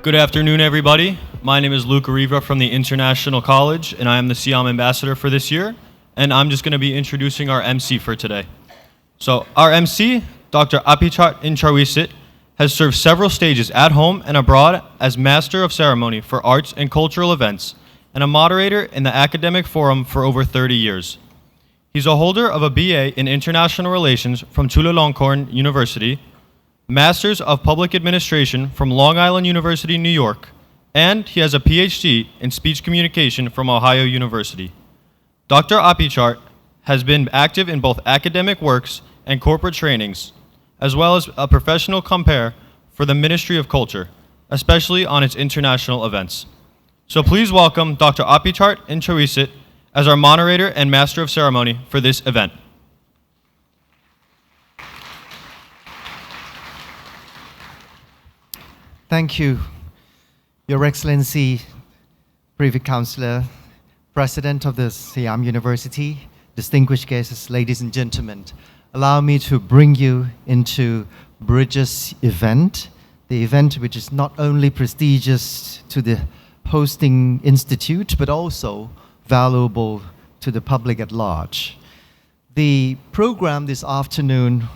Good afternoon, everybody. My name is Luke Arriva from the International College, and I am the Siam Ambassador for this year. And I'm just going to be introducing our MC for today. So our MC, Dr. Apichat Inchawisit, has served several stages at home and abroad as Master of Ceremony for Arts and Cultural Events and a moderator in the Academic Forum for over 30 years. He's a holder of a BA in International Relations from Chulalongkorn University, Masters of Public Administration from Long Island University, New York, and he has a PhD in Speech Communication from Ohio University. Dr. Apichat has been active in both academic works and corporate trainings, as well as a professional compere for the Ministry of Culture, especially on its international events. So please welcome Dr. Apichat Inchawisit as our moderator and Master of Ceremony for this event. Thank you, Your Excellency, Privy Councillor, President of the Siam University, distinguished guests, ladies and gentlemen. Allow me to bring you into Bridges event, the event which is not only prestigious to the hosting institute, but also valuable to the public at large. The program this afternoon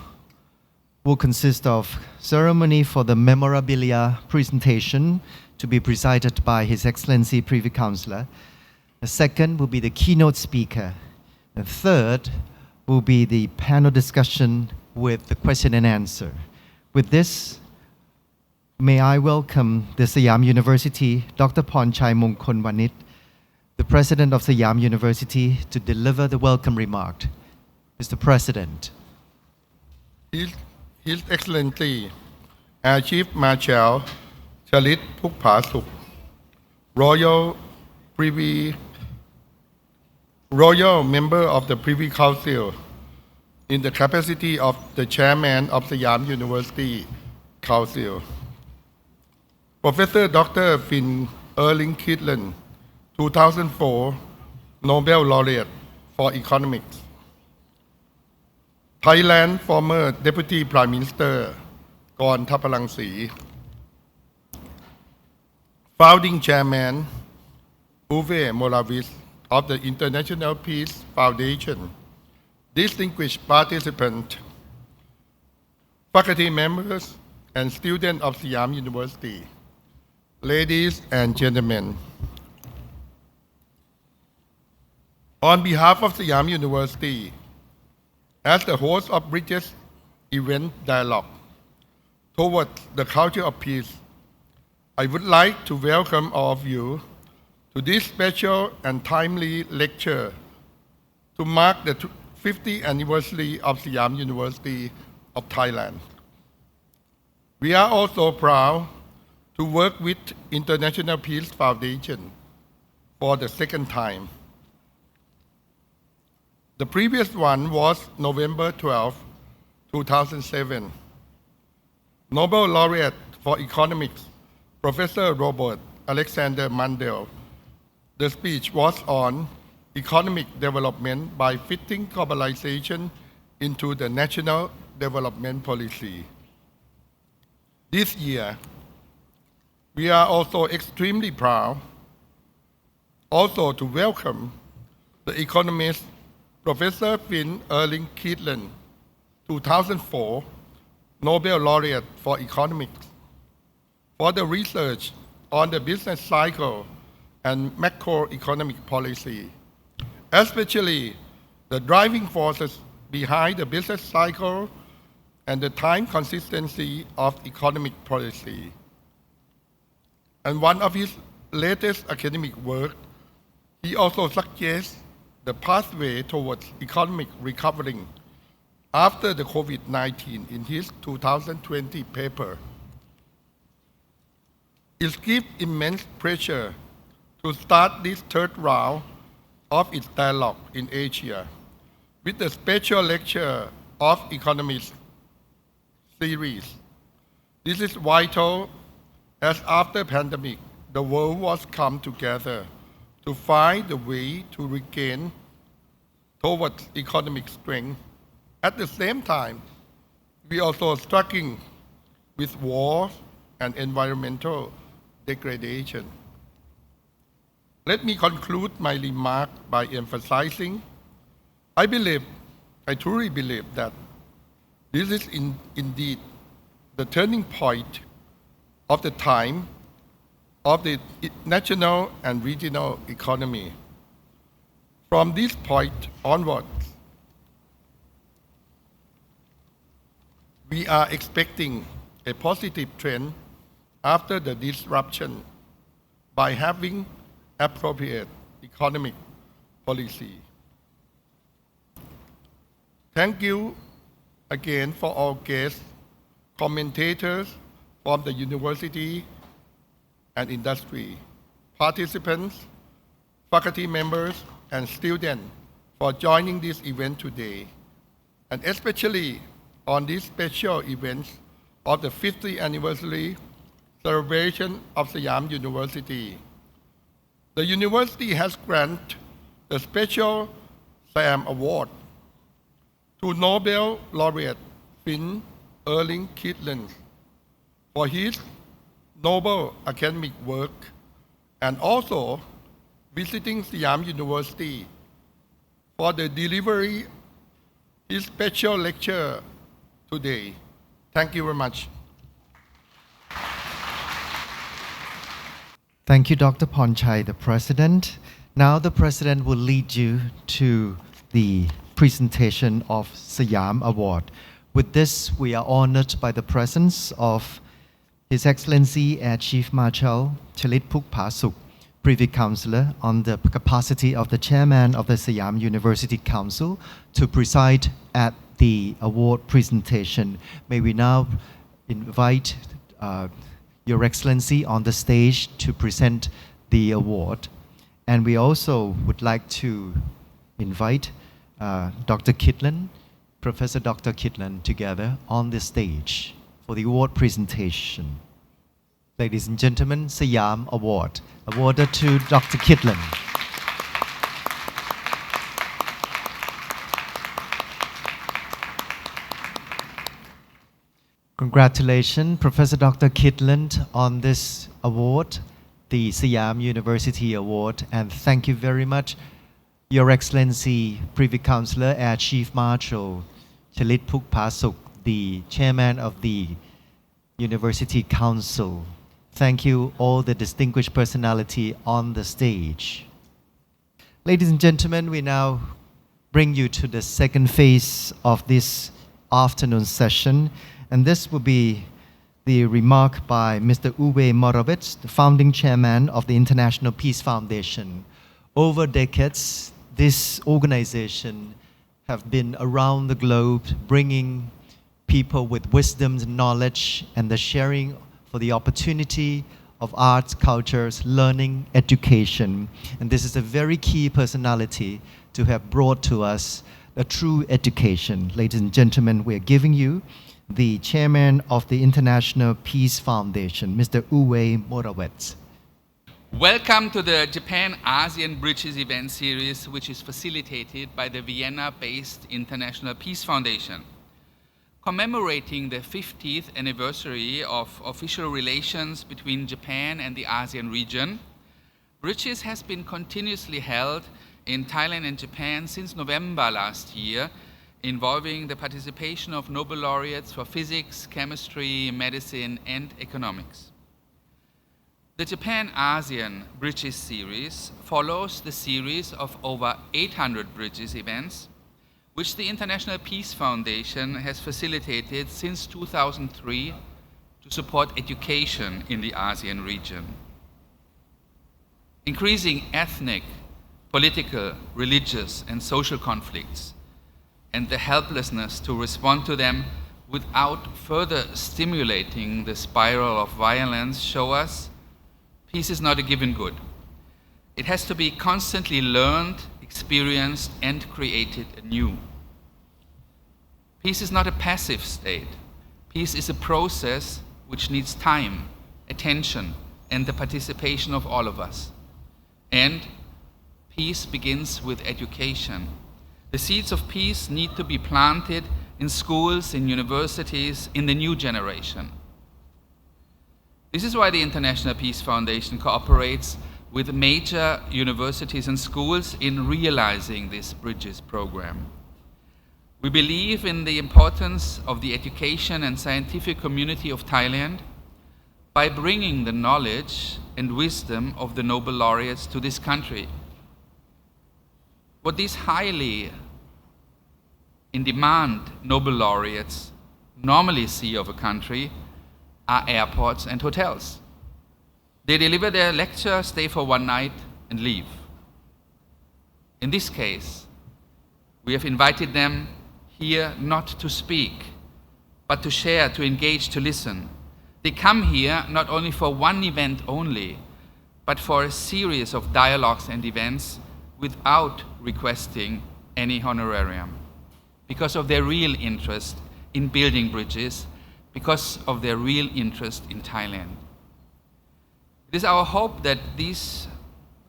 will consist of ceremony for the memorabilia presentation to be presided by His Excellency Privy Councillor. The second will be the keynote speaker. The third will be the panel discussion with the question and answer. With this, may I welcome the Siam University, Dr. Pornchai Mongkol Wanit, the President of Siam University, to deliver the welcome remark. Mr. President. His Excellency Air Chief Marshal Chalit Phukphasuk, Royal Member of the Privy Council, in the capacity of the Chairman of Siam University Council, Professor Dr. Finn E, Kydland, 2004 Nobel Laureate for Economics, Thailand former Deputy Prime Minister Gorn Thapalangsi, Founding Chairman Uwe Morawitz of the International Peace Foundation, distinguished participants, faculty members, and students of Siam University, ladies and gentlemen. On behalf of Siam University, as the host of Bridges Event Dialogue towards the culture of peace, I would like to welcome all of you to this special and timely lecture to mark the 50th anniversary of Siam University of Thailand. We are also proud to work with International Peace Foundation for the second time. The previous one was November 12, 2007. Nobel Laureate for Economics, Professor Robert Alexander Mandel. The speech was on economic development by fitting globalization into the national development policy. This year, we are also extremely proud also to welcome the economist Professor Finn E. Kydland, 2004 Nobel Laureate for Economics, for the research on the business cycle and macroeconomic policy, especially the driving forces behind the business cycle and the time consistency of economic policy. And one of his latest academic work, he also suggests the pathway towards economic recovery after the COVID-19 in his 2020 paper. It gives immense pleasure to start this third round of its dialogue in Asia with the special lecture of economics series. This is vital as after pandemic, the world was come together to find a way to regain towards economic strength. At the same time, we also struggling with war and environmental degradation. Let me conclude my remark by emphasizing, I truly believe that this is indeed the turning point of the time of the national and regional economy. From this point onwards, we are expecting a positive trend after the disruption by having appropriate economic policy. Thank you again for all guests, commentators from the university and industry, participants, faculty members, and students for joining this event today, and especially on this special event of the 50th anniversary celebration of Siam University. The university has granted the special Siam Award to Nobel Laureate Finn E Kydland for his noble academic work, and also visiting Siam University for the delivery his special lecture today. Thank you very much. Thank you, Dr. Ponchai, the President. Now the President will lead you to the presentation of Siam Award. With this, we are honored by the presence of His Excellency Air Chief Marshal Chalit Phukphasuk, Privy Councillor, on the capacity of the Chairman of the Siam University Council, to preside at the award presentation. May we now invite Your Excellency on the stage to present the award. And we also would like to invite Dr. Kydland, Professor Dr. Kydland, together on the stage for the award presentation. Ladies and gentlemen, Siam Award, awarded to Dr. Kydland. Congratulations, Professor Dr. Kydland, on this award, the Siam University Award, and thank you very much, Your Excellency, Privy Councillor Air Chief Marshal Chalit Phukphasuk, the Chairman of the University Council. Thank you, all the distinguished personality on the stage. Ladies and gentlemen, we now bring you to the second phase of this afternoon session. And this will be the remark by Mr. Uwe Morawitz, the founding chairman of the International Peace Foundation. Over decades, this organization have been around the globe bringing people with wisdom and knowledge and the sharing for the opportunity of arts, cultures, learning, education. And this is a very key personality to have brought to us a true education. Ladies and gentlemen, we are giving you the chairman of the International Peace Foundation, Mr. Uwe Morawitz. Welcome to the Japan-ASEAN Bridges event series, which is facilitated by the Vienna-based International Peace Foundation. Commemorating the 50th anniversary of official relations between Japan and the ASEAN region, Bridges has been continuously held in Thailand and Japan since November last year, involving the participation of Nobel laureates for physics, chemistry, medicine, and economics. The Japan-ASEAN Bridges series follows the series of over 800 Bridges events, which the International Peace Foundation has facilitated since 2003 to support education in the ASEAN region. Increasing ethnic, political, religious, and social conflicts, and the helplessness to respond to them without further stimulating the spiral of violence show us peace is not a given good. It has to be constantly learned, experienced, and created anew. Peace is not a passive state. Peace is a process which needs time, attention, and the participation of all of us. And peace begins with education. The seeds of peace need to be planted in schools, in universities, in the new generation. This is why the International Peace Foundation cooperates with major universities and schools in realizing this Bridges program. We believe in the importance of the education and scientific community of Thailand by bringing the knowledge and wisdom of the Nobel laureates to this country. What these highly in-demand Nobel laureates normally see of a country are airports and hotels. They deliver their lecture, stay for one night, and leave. In this case, we have invited them here not to speak, but to share, to engage, to listen. They come here not only for one event only, but for a series of dialogues and events without requesting any honorarium, because of their real interest in building bridges, because of their real interest in Thailand. It is our hope that these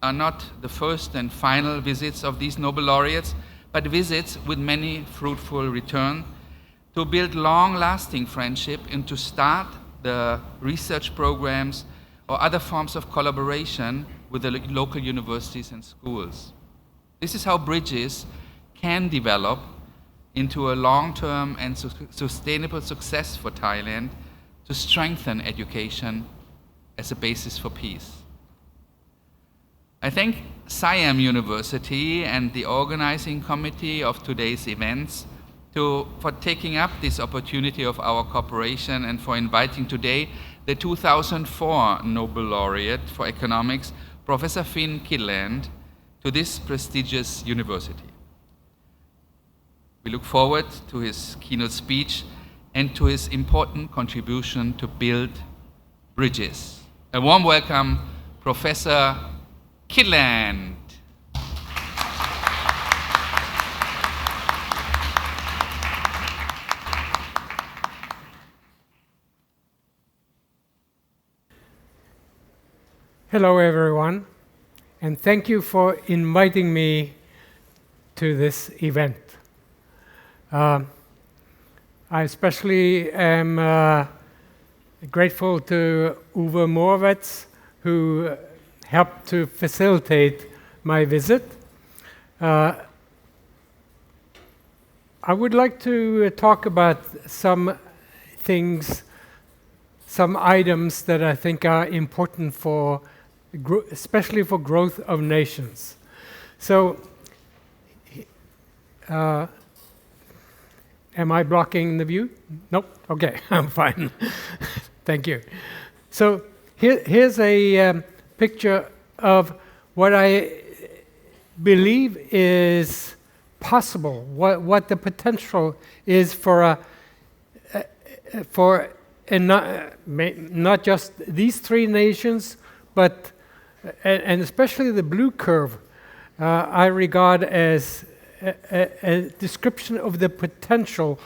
are not the first and final visits of these Nobel laureates, but visits with many fruitful return to build long-lasting friendship and to start the research programs or other forms of collaboration with the local universities and schools. This is how bridges can develop into a long-term and sustainable success for Thailand to strengthen education as a basis for peace. I thank Siam University and the organizing committee of today's events for taking up this opportunity of our cooperation and for inviting today the 2004 Nobel laureate for economics, Professor Finn E, to this prestigious university. We look forward to his keynote speech and to his important contribution to build bridges. A warm welcome, Professor Kydland. Hello, everyone, and thank you for inviting me to this event. I especially am grateful to Uwe Morawetz, who helped to facilitate my visit. I would like to talk about some things, some items that I think are important for, especially for growth of nations. So, am I blocking the view? Nope. Okay, I'm fine. Thank you. So here's a picture of what I believe is possible, what the potential is for not just these three nations, but and especially the blue curve, I regard as a description of the potential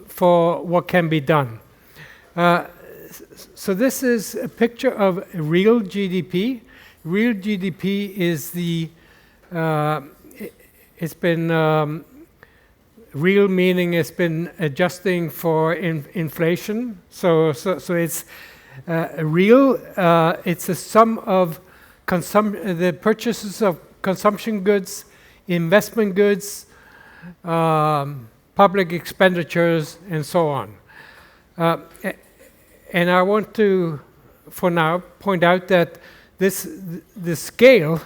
for what can be done. So this is a picture of real GDP. Real GDP is it's been real, meaning it's been adjusting for inflation. So it's real. It's a sum of the purchases of consumption goods, investment goods, public expenditures, and so on. And I want to, for now, point out that the scale,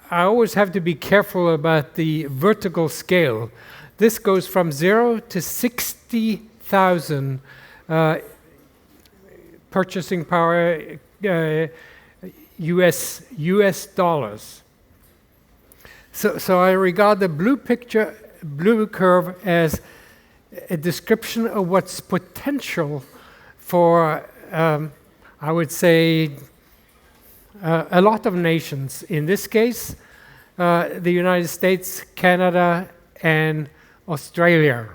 I always have to be careful about the vertical scale. This goes from 0 to 60,000 purchasing power US dollars. So I regard the blue curve as a description of what's potential for, I would say, a lot of nations. In this case, the United States, Canada, and Australia.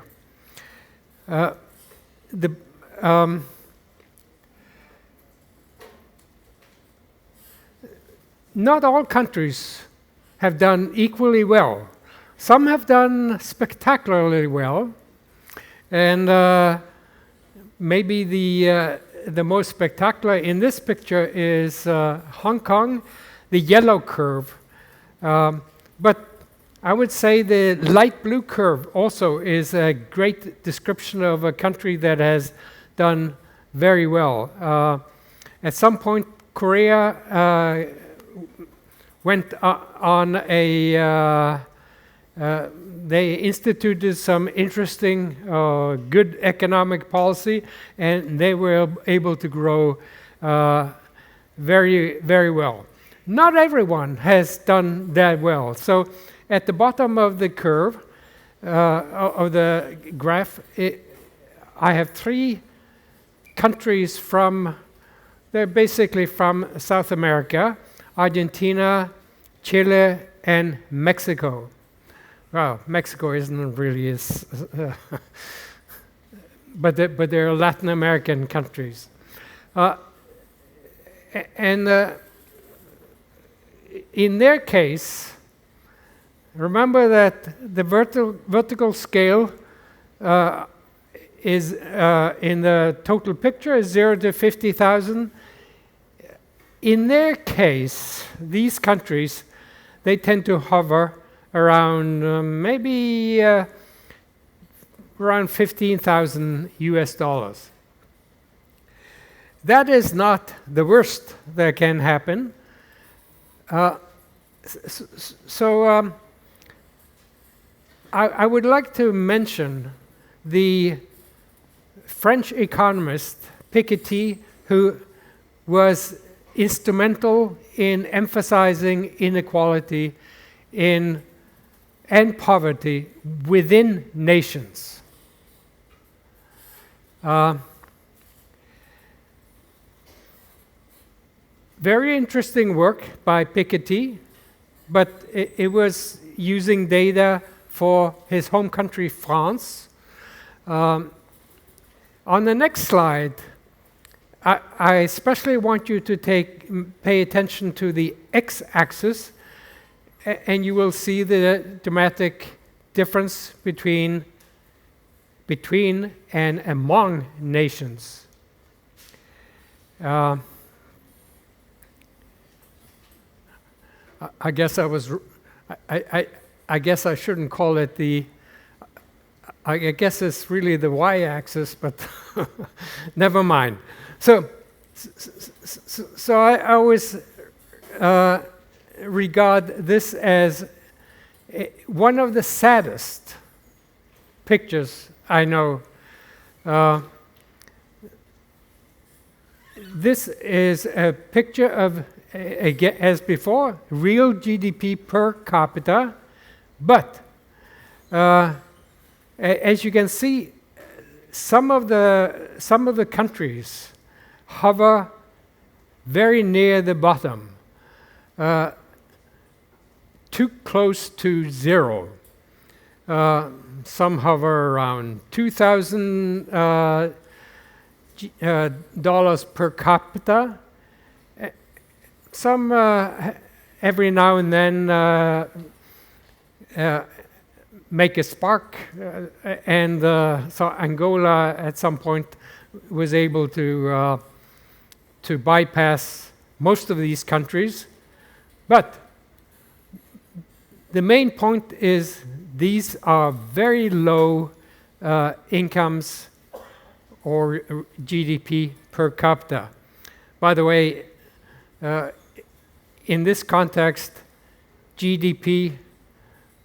Not all countries have done equally well. Some have done spectacularly well, and maybe the most spectacular in this picture is Hong Kong, the yellow curve. But I would say the light blue curve also is a great description of a country that has done very well. At some point, Korea went on a they instituted some interesting, good economic policy, and they were able to grow very, very well. Not everyone has done that well. So at the bottom of the curve, of the graph, I have 3 countries they're basically from South America: Argentina, Chile, and Mexico. Well, Mexico isn't really as, but they're Latin American countries. And in their case, remember that the vertical scale is in the total picture is 0 to 50,000. In their case, these countries, they tend to hover around maybe around 15,000 US dollars. That is not the worst that can happen. I would like to mention the French economist Piketty, who was instrumental in emphasizing inequality and poverty within nations. Very interesting work by Piketty, but it was using data for his home country, France. On the next slide, I especially want you to pay attention to the x-axis, and you will see the dramatic difference between and among nations. I guess I guess I shouldn't call it I guess it's really the y-axis, but never mind. So I always regard this as one of the saddest pictures I know. This is a picture of, as before, real GDP per capita, but as you can see, some of the countries hover very near the bottom, too close to zero. Some hover around $2,000 dollars per capita. Some every now and then make a spark, and so Angola at some point was able to bypass most of these countries. But the main point is these are very low incomes or GDP per capita. By the way, in this context, GDP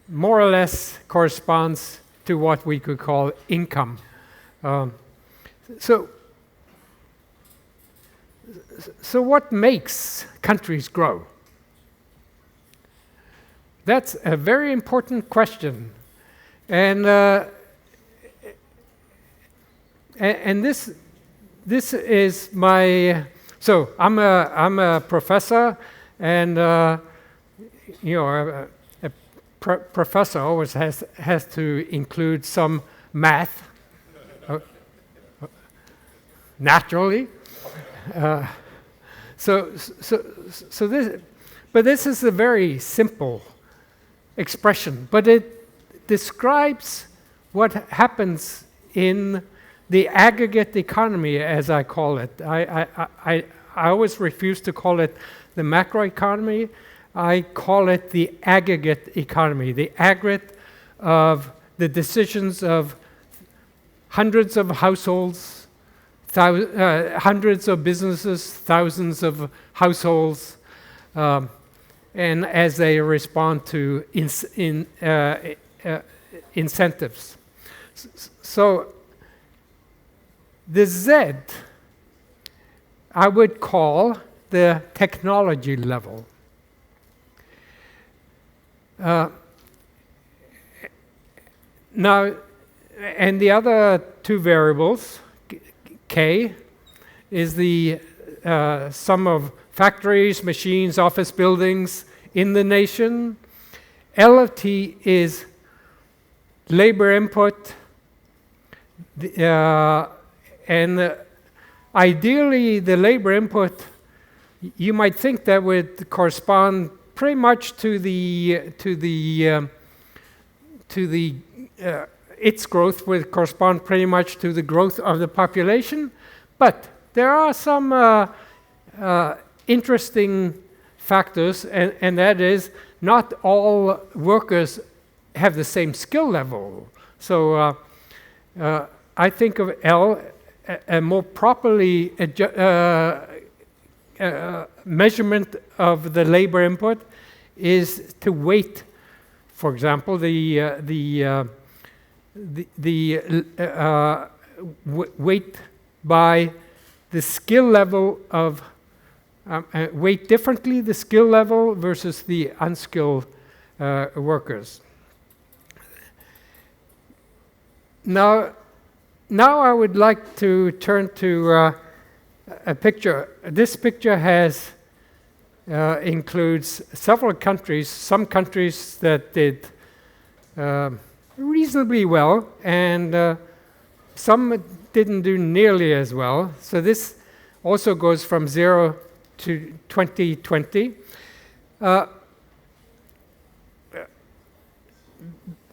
more or less corresponds to what we could call income. So what makes countries grow? That's a very important question, and this is my. So I'm a professor, and a professor always has to include some math, naturally. So this is a very simple expression, but it describes what happens in the aggregate economy, as I call it. I always refuse to call it the macroeconomy. I call it the aggregate economy, the aggregate of the decisions of hundreds of households, hundreds of businesses, thousands of households, and as they respond to incentives. So the Z I would call the technology level. Now, and the other two variables, K, is the sum of factories, machines, office buildings in the nation. L of T is labor input, and ideally the labor input, you might think that would correspond pretty much to its growth would correspond pretty much to the growth of the population, but there are some interesting factors, and that is not all workers have the same skill level. So I think of L, a more properly measurement of the labor input is to weight, for example, weight by the skill level of weight differently the skill level versus the unskilled workers. Now I would like to turn to a picture. This picture has includes several countries, some countries that did reasonably well, and some didn't do nearly as well. So this also goes from 0 to 2020.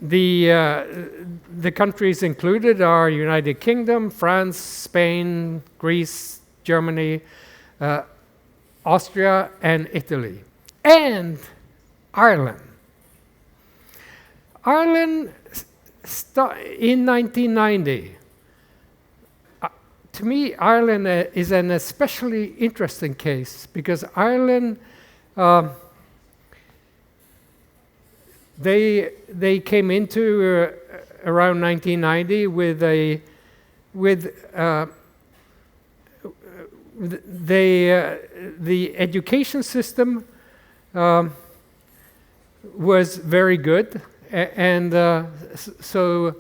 The countries included are United Kingdom, France, Spain, Greece, Germany, Austria, and Italy, and Ireland. Ireland in 1990. To me, Ireland is an especially interesting case because Ireland, they came into around 1990 with the education system was very good, and so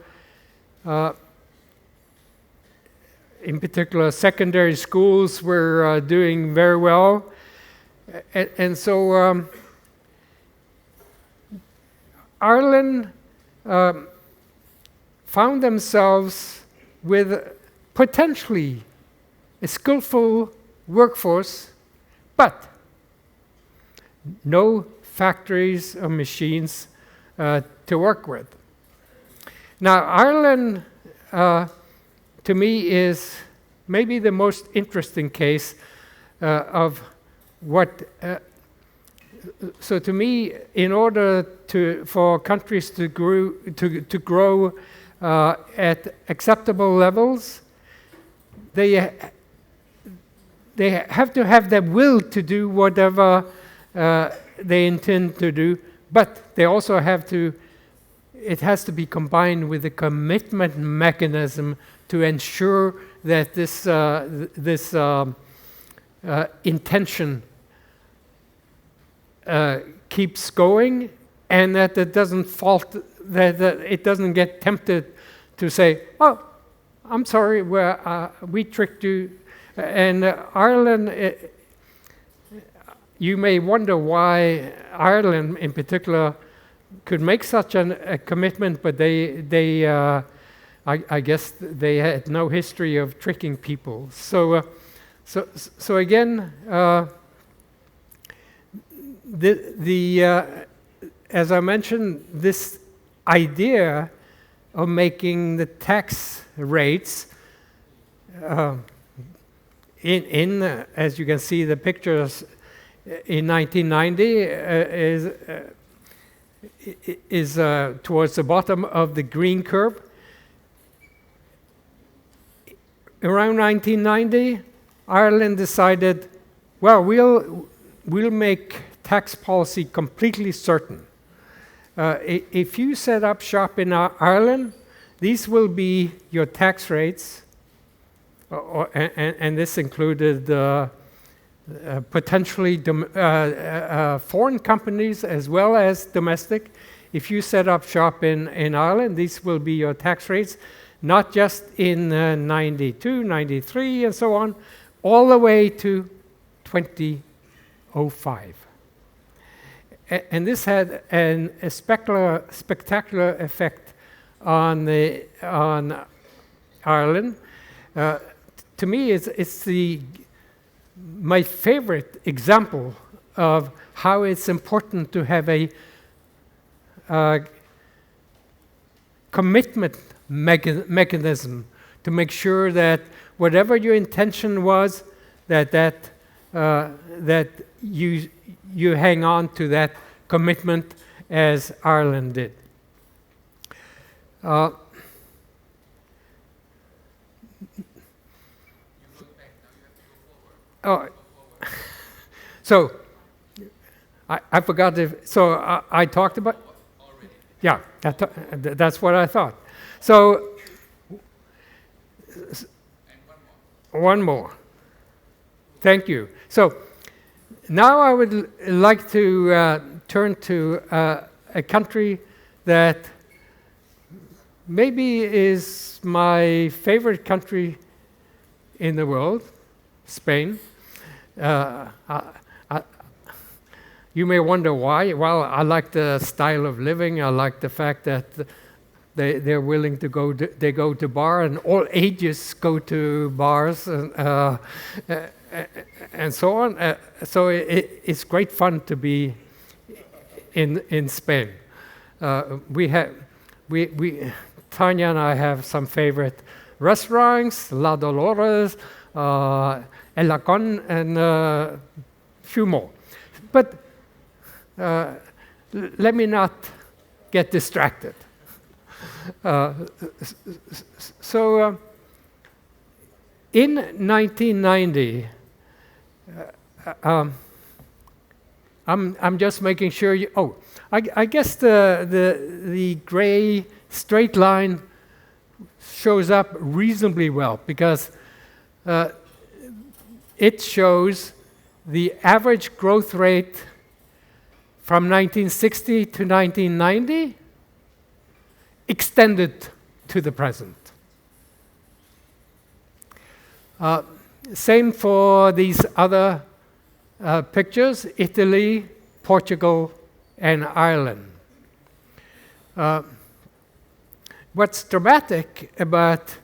in particular secondary schools were doing very well, and so Ireland found themselves with potentially a skillful workforce, but no factories or machines to work with. Now, Ireland, to me, is maybe the most interesting case of what. So, to me, in order for countries to grow at acceptable levels, they have to have the will to do whatever they intend to do, but they also have to, it has to be combined with a commitment mechanism to ensure that this intention keeps going, and that it doesn't that it doesn't get tempted to say, "Oh, I'm sorry, we tricked you." And Ireland, you may wonder why Ireland, in particular, could make such a commitment, but I guess they had no history of tricking people. So again, as I mentioned, this idea of making the tax rates as you can see, the pictures in 1990 is towards the bottom of the green curve. Around 1990, Ireland decided, well, we'll make tax policy completely certain. If you set up shop in Ireland, these will be your tax rates, and this included potentially foreign companies as well as domestic. If you set up shop in Ireland, these will be your tax rates, not just in 92, 93, and so on, all the way to 2005. And this had a spectacular effect on Ireland. To me, it's my favorite example of how it's important to have a commitment mechanism to make sure that whatever your intention was, that you hang on to that commitment as Ireland did. So I forgot if, so I talked about, yeah, that's what I thought. So, one more. Thank you. So, now I would like to turn to a country that maybe is my favorite country in the world, Spain. You may wonder why. Well, I like the style of living. I like the fact that they're willing to go to bar, and all ages go to bars and so on. So it's great fun to be in Spain. Tanya and I have some favorite restaurants: La Dolores, El Lacon, and a few more. But let me not get distracted. So in 1990, I'm just making sure you. Oh, I guess the gray straight line shows up reasonably well because it shows the average growth rate from 1960 to 1990 extended to the present. Same for these other pictures: Italy, Portugal, and Ireland. What's dramatic about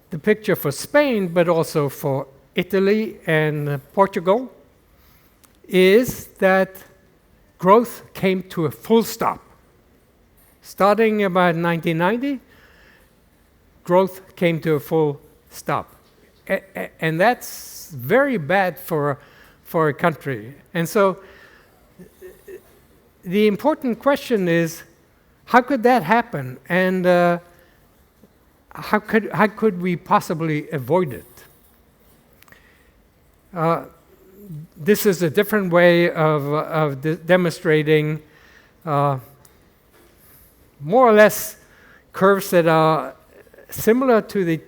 the picture for Spain, but also for Italy and Portugal, is that growth came to a full stop. Starting about 1990, growth came to a full stop. And that's very bad for a country. And so the important question is, how could that happen? And how could we possibly avoid it? This is a different way of demonstrating more or less curves that are similar to the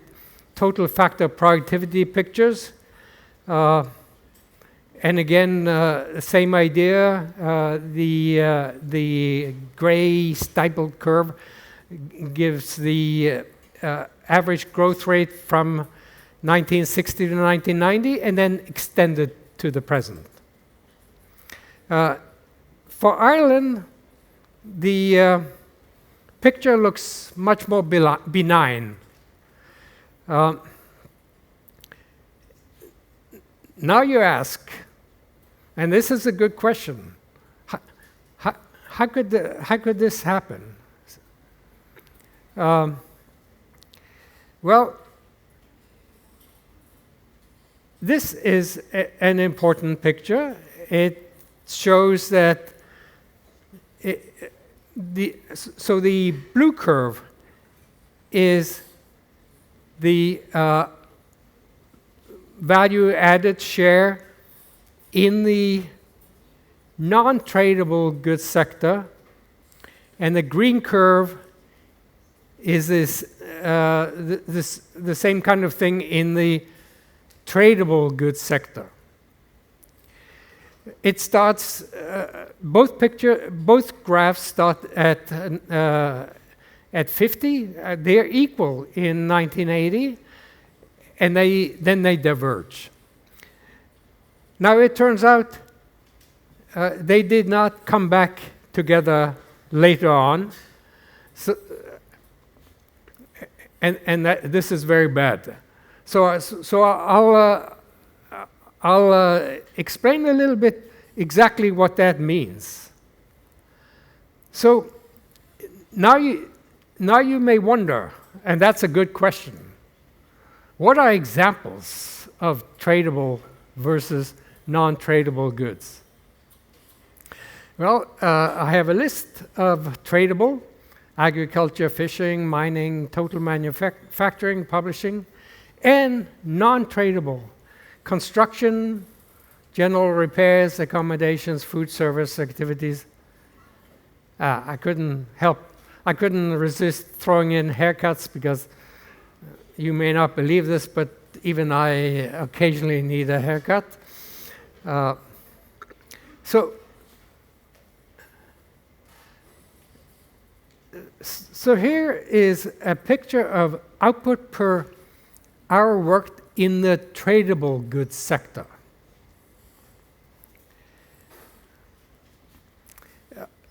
total factor productivity pictures. And again, same idea. The gray stippled curve gives the average growth rate from 1960 to 1990, and then extended to the present. For Ireland, the picture looks much more benign. Now you ask, and this is a good question, how could this happen? Well, this is an important picture. It shows that the blue curve is the value added share in the non-tradable goods sector, and the green curve is the same kind of thing in the tradable goods sector. It starts, both graphs start at 50. They're equal in 1980, and then they diverge. Now it turns out they did not come back together later on, so, and this is very bad. So I'll explain a little bit exactly what that means. So now you may wonder, and that's a good question, what are examples of tradable versus non-tradable goods? Well, I have a list of tradable: agriculture, fishing, mining, total manufacturing, publishing, and non-tradable: construction, general repairs, accommodations, food service activities. I couldn't resist throwing in haircuts, because you may not believe this, but even I occasionally need a haircut. So here is a picture of output per hour worked in the tradable goods sector.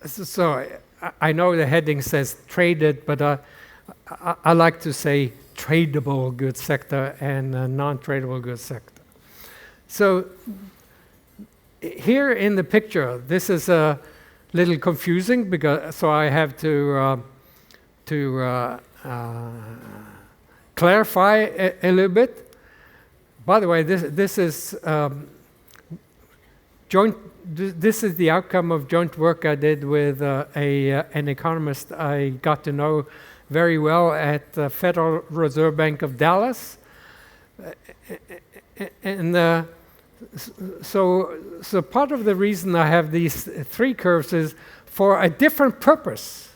So I know the heading says traded, but I like to say tradable goods sector and non-tradable goods sector. So here in the picture, this is a little confusing, because so I have to clarify a little bit. By the way, this is this is the outcome of joint work I did with an economist I got to know very well at the Federal Reserve Bank of Dallas. And so part of the reason I have these three curves is for a different purpose.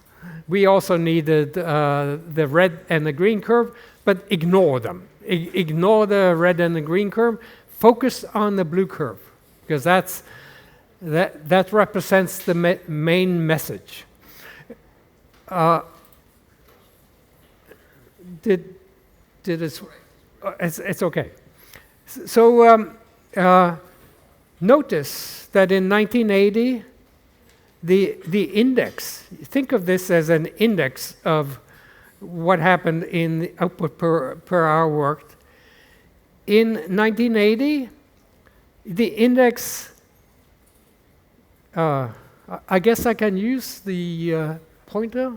We also needed the red and the green curve, but ignore them. Ignore the red and the green curve. Focus on the blue curve, because that represents the main message. It's okay. So notice that in 1980, the index, think of this as an index of what happened in the output per hour worked. In 1980, the index, I guess I can use the pointer.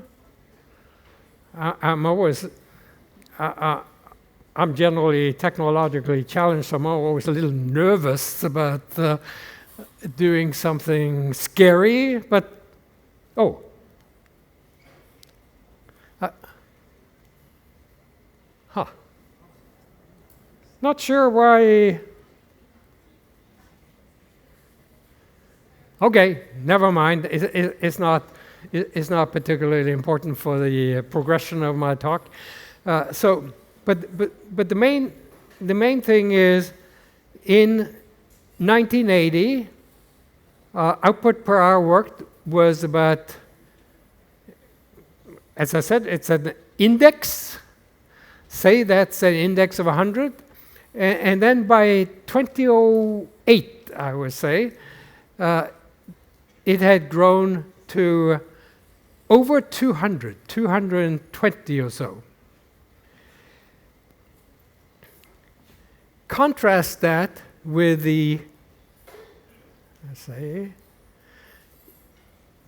I'm generally technologically challenged, so I'm always a little nervous about doing something scary, but not sure why. Okay, never mind. It's not particularly important for the progression of my talk. But the main thing is, in 1980, output per hour worked was about, as I said, it's an index. Say that's an index of 100. And then by 2008, I would say, it had grown to over 200, 220 or so. Contrast that with the, let's say,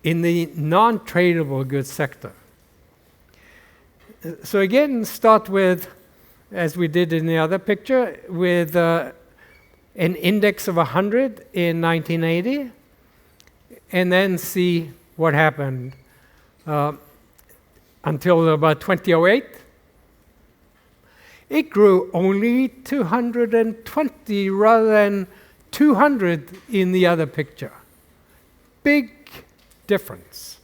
in the non-tradable goods sector. So again, start with, as we did in the other picture, with an index of 100 in 1980, and then see what happened until about 2008. It grew only 220 rather than 200 in the other picture. Big difference.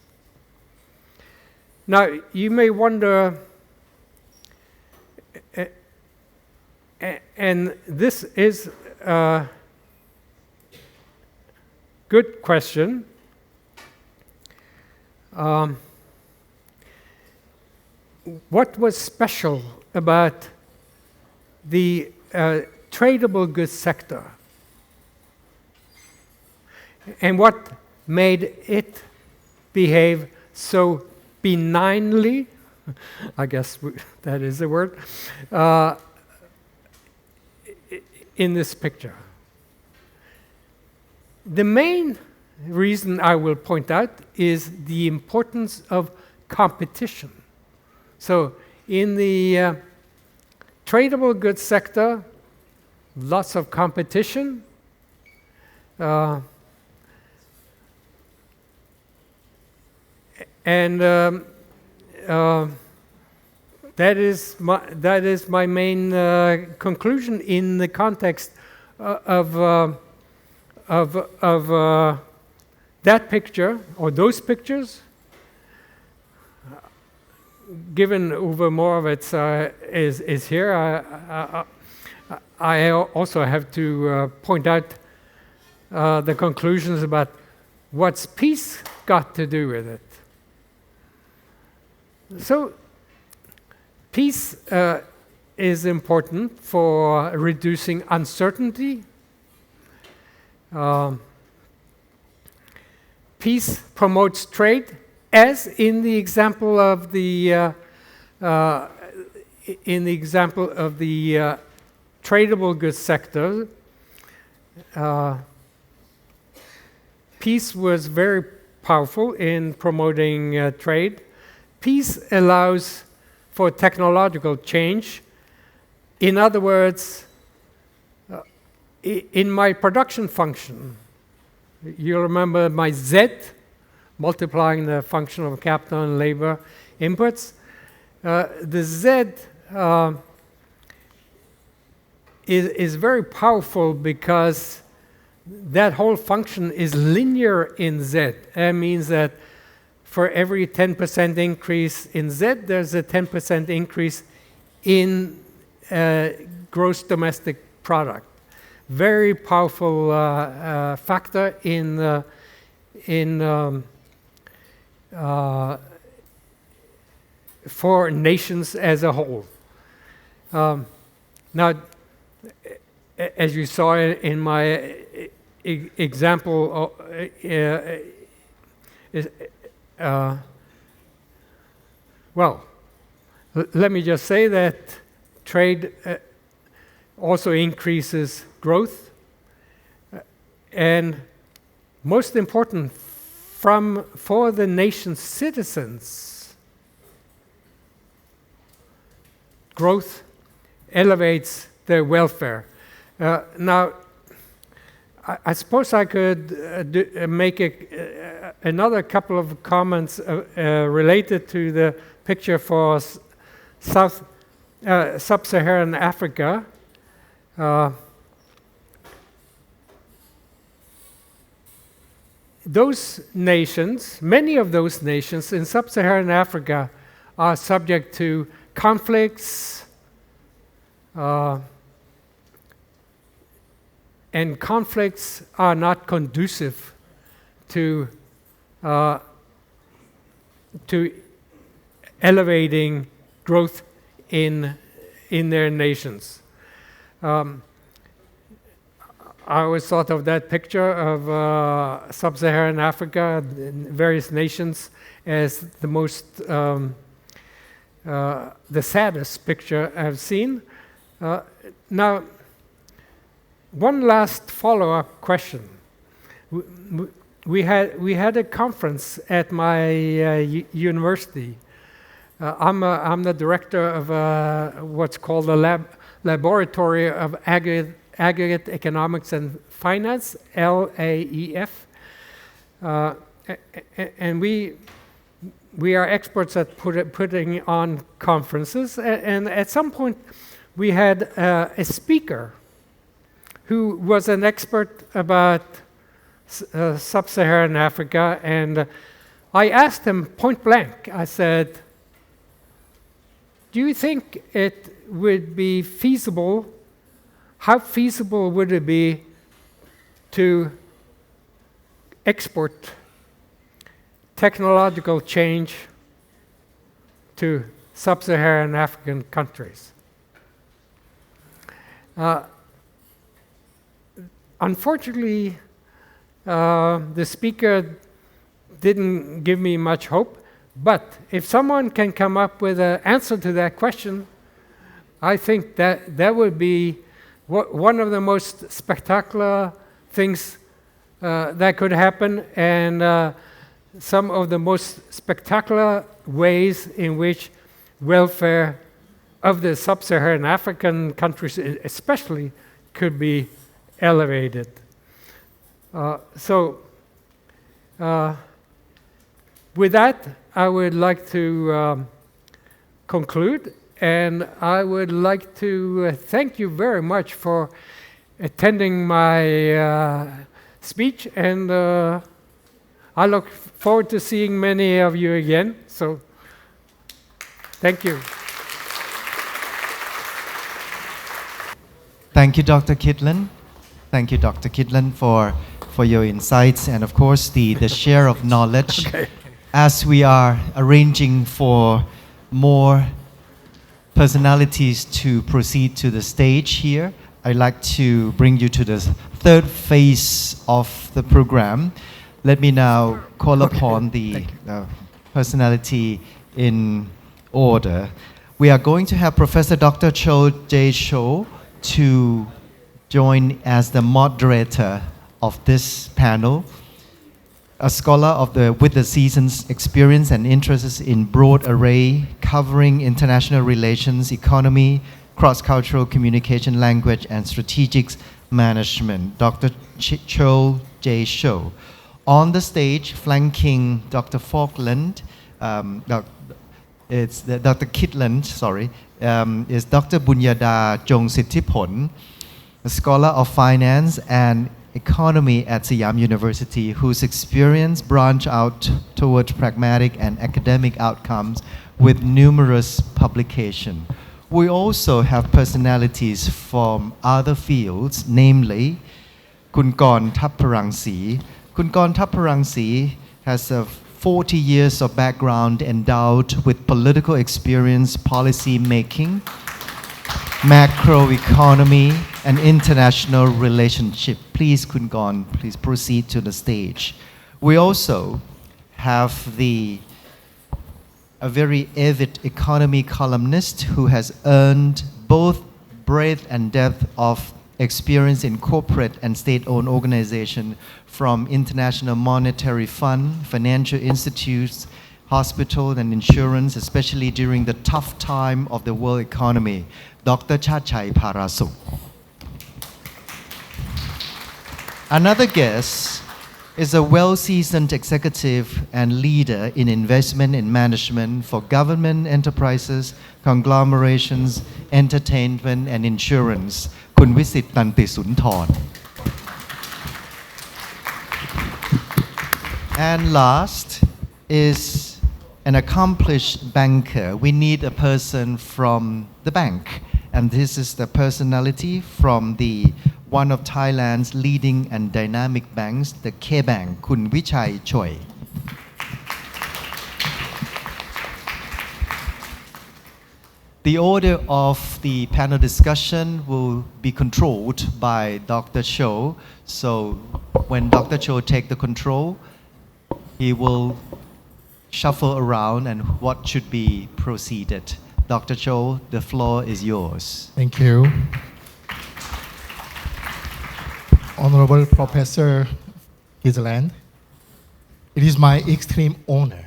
Now, you may wonder, and this is a good question. What was special about the tradable goods sector? And what made it behave so benignly, I guess that is the word, in this picture? The main reason I will point out is the importance of competition. So in the tradable goods sector, lots of competition. And that is my main conclusion in the context of that picture, or those pictures. Given Uwe Morawitz is here, I also have to point out the conclusions about what's peace got to do with it. So, peace is important for reducing uncertainty. Peace promotes trade, as in the example of the tradable goods sector. Peace was very powerful in promoting trade. Peace allows for technological change. In other words, in my production function, you remember my Z, multiplying the function of capital and labor inputs. The Z is very powerful because that whole function is linear in Z. That means that for every 10% increase in Z, there's a 10% increase in gross domestic product. Very powerful factor for nations as a whole. Now, as you saw in my example, well, let me just say that trade also increases growth, and most important, for the nation's citizens, growth elevates their welfare. Now, I suppose I could make another couple of comments related to the picture for sub-Saharan Africa. Those nations, many of those nations in sub-Saharan Africa are subject to conflicts, and conflicts are not conducive to elevating growth in their nations. I always thought of that picture of sub-Saharan Africa, various nations, as the most, the saddest picture I've seen. Now, one last follow-up question. We had a conference at my university. I'm the director of what's called the Laboratory of Aggregate Economics and Finance, LAEF. And we are experts at putting on conferences. And at some point, we had a speaker who was an expert about sub-Saharan Africa. And I asked him point blank, I said, do you think it would be feasible, how feasible would it be to export technological change to sub-Saharan African countries? Unfortunately, the speaker didn't give me much hope, but if someone can come up with an answer to that question, I think that would be one of the most spectacular things that could happen, and some of the most spectacular ways in which welfare of the sub-Saharan African countries especially could be elevated. With that, I would like to conclude, and I would like to thank you very much for attending my speech, and I look forward to seeing many of you again. So, thank you. Thank you, Dr. Kydland. Thank you, Dr. Kydland, for your insights and, of course, the share of knowledge. Okay. As we are arranging for more personalities to proceed to the stage here, I'd like to bring you to the third phase of the program. Let me now call upon the personality in order. We are going to have Professor Dr. Cho Jae Cho to join as the moderator of this panel. A scholar with the season's experience and interests in broad array, covering international relations, economy, cross-cultural communication, language, and strategic management, Dr. Cho Jae Cho. On the stage, flanking Dr. Falkland, it's Dr. Kydland, is Dr. Bunyada Jongsitthiphol, a scholar of finance and economy at Siam University, whose experience branch out towards pragmatic and academic outcomes with numerous publications. We also have personalities from other fields, namely Kun Korn Thapparangsi. Kun Korn Thapparangsi has 40 years of background endowed with political experience, policy making, macroeconomy, and international relationship. Please, Kun Korn, please proceed to the stage. We also have a very avid economy columnist who has earned both breadth and depth of experience in corporate and state-owned organizations from International Monetary Fund, financial institutes, hospital and insurance, especially during the tough time of the world economy, Dr. Chachai Parasuk. Another guest is a well-seasoned executive and leader in investment and management for government enterprises, conglomerations, entertainment, and insurance, Kun Visit Tantisunthorn. And last is an accomplished banker. We need a person from the bank, and this is the personality from one of Thailand's leading and dynamic banks, the K-Bank, Kun Vichai Choi. The order of the panel discussion will be controlled by Dr. Cho. So when Dr. Cho takes the control, he will shuffle around and what should be proceeded. Dr. Cho, the floor is yours. Thank you. Honorable Professor Kydland, it is my extreme honor.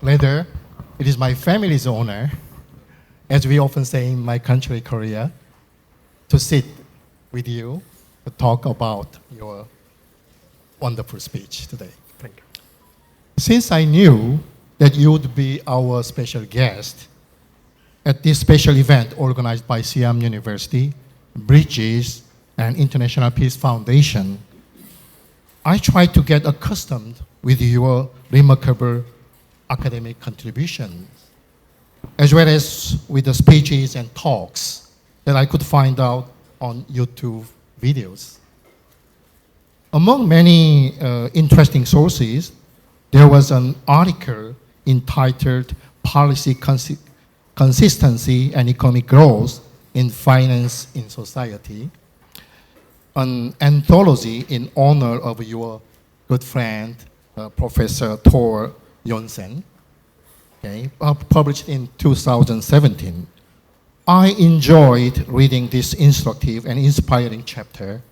Rather, it is my family's honor, as we often say in my country, Korea, to sit with you to talk about your wonderful speech today. Thank you. Since I knew that you would be our special guest at this special event organized by Siam University, Bridges, and International Peace Foundation, I tried to get accustomed with your remarkable academic contributions, as well as with the speeches and talks that I could find out on YouTube videos. Among many interesting sources, there was an article entitled Policy Consistency and Economic Growth in Finance in Society, an anthology in honor of your good friend, Professor Thor Jonsen, published in 2017. I enjoyed reading this instructive and inspiring chapter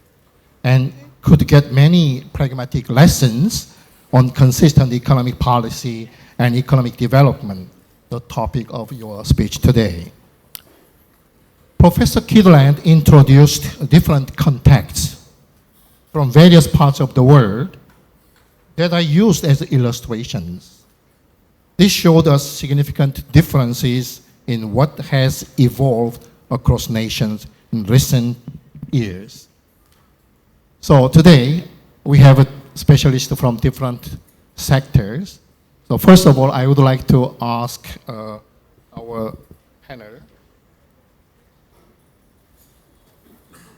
and could get many pragmatic lessons on consistent economic policy and economic development, the topic of your speech today. Professor Kydland introduced different contexts from various parts of the world that are used as illustrations. This showed us significant differences in what has evolved across nations in recent years. So today, we have a specialist from different sectors. So first of all, I would like to ask our panel,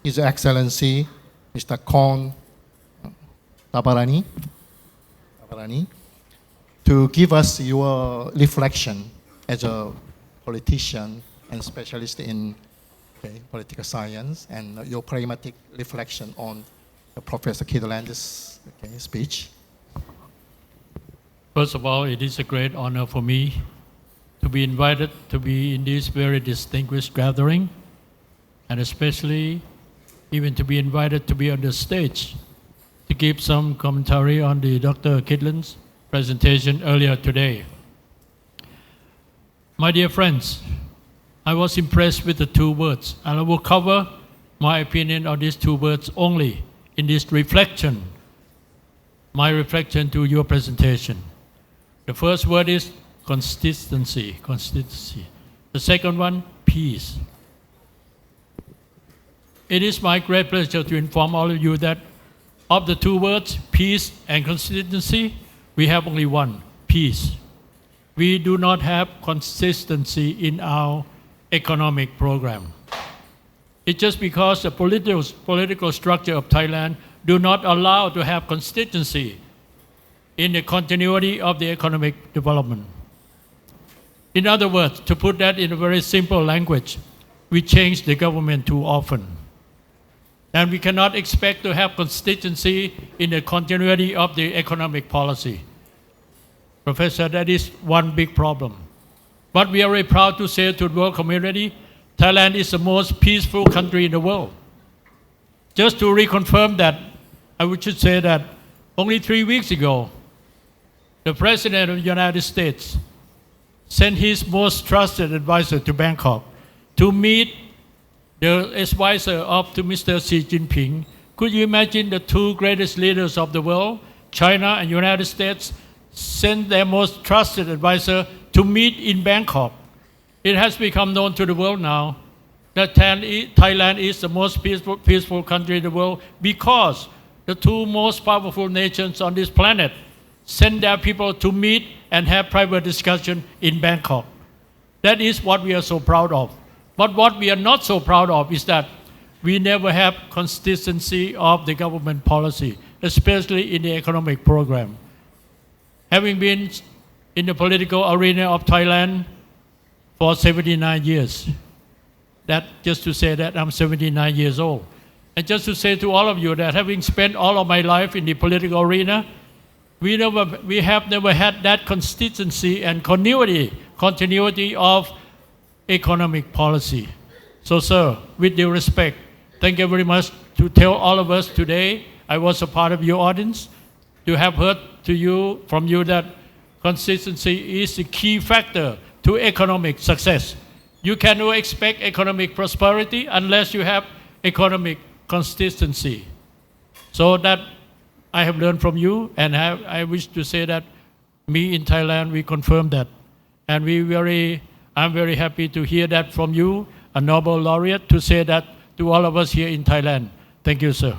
His Excellency, Mr. Kon Tabarani, to give us your reflection as a politician and specialist in political science, and your pragmatic reflection on Professor Kydland's speech. First of all, it is a great honor for me to be invited to be in this very distinguished gathering, and especially even to be invited to be on the stage to give some commentary on the Dr. Kydland's presentation earlier today. My dear friends, I was impressed with the two words, and I will cover my opinion on these two words only in this reflection, my reflection to your presentation. The first word is consistency. The second one, peace. It is my great pleasure to inform all of you that of the two words, peace and consistency, we have only one, peace. We do not have consistency in our economic program. It's just because the political structure of Thailand do not allow to have consistency in the continuity of the economic development. In other words, to put that in a very simple language, we change the government too often. And we cannot expect to have consistency in the continuity of the economic policy. Professor, that is one big problem. But we are very proud to say to the world community, Thailand is the most peaceful country in the world. Just to reconfirm that, I should say that only 3 weeks ago, the President of the United States sent his most trusted advisor to Bangkok to meet the advisor of to Mr. Xi Jinping. Could you imagine the two greatest leaders of the world, China and United States, sent their most trusted advisor to meet in Bangkok? It has become known to the world now that Thailand is the most peaceful country in the world because the two most powerful nations on this planet send their people to meet and have private discussion in Bangkok. That is what we are so proud of. But what we are not so proud of is that we never have consistency of the government policy, especially in the economic program. Having been in the political arena of Thailand for 79 years, that just to say that I'm 79 years old. And just to say to all of you that having spent all of my life in the political arena, we have never had that consistency and continuity of economic policy. So, sir, with due respect, thank you very much to tell all of us today, I was a part of your audience, to have heard from you that consistency is the key factor to economic success. You cannot expect economic prosperity unless you have economic consistency. So that I have learned from you, and I wish to say that me in Thailand, we confirm that. And I'm very happy to hear that from you, a Nobel laureate, to say that to all of us here in Thailand. Thank you, sir.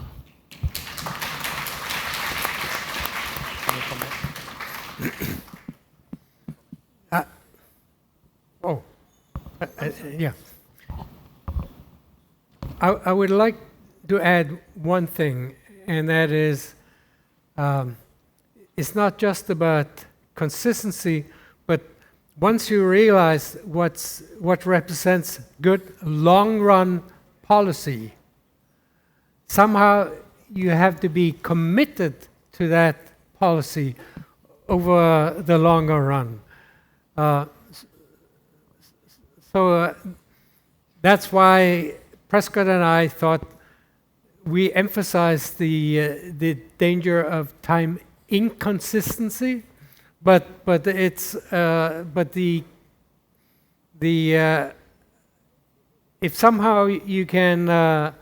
Yeah. I would like to add one thing, and that is it's not just about consistency, but once you realize what represents good long-run policy, somehow you have to be committed to that policy over the longer run. So that's why Prescott and I thought we emphasized the danger of time inconsistency, but if somehow you can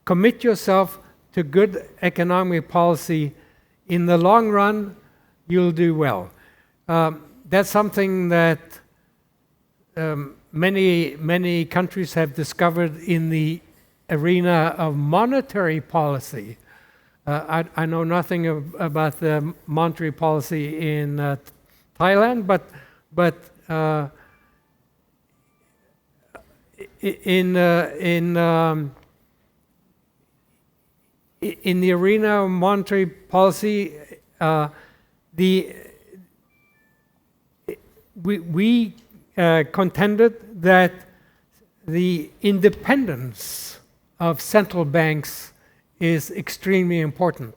commit yourself to good economic policy in the long run, you'll do well. That's something that many countries have discovered in the arena of monetary policy. I know nothing about the monetary policy in Thailand, but in the arena of monetary policy, we contended that the independence of central banks is extremely important.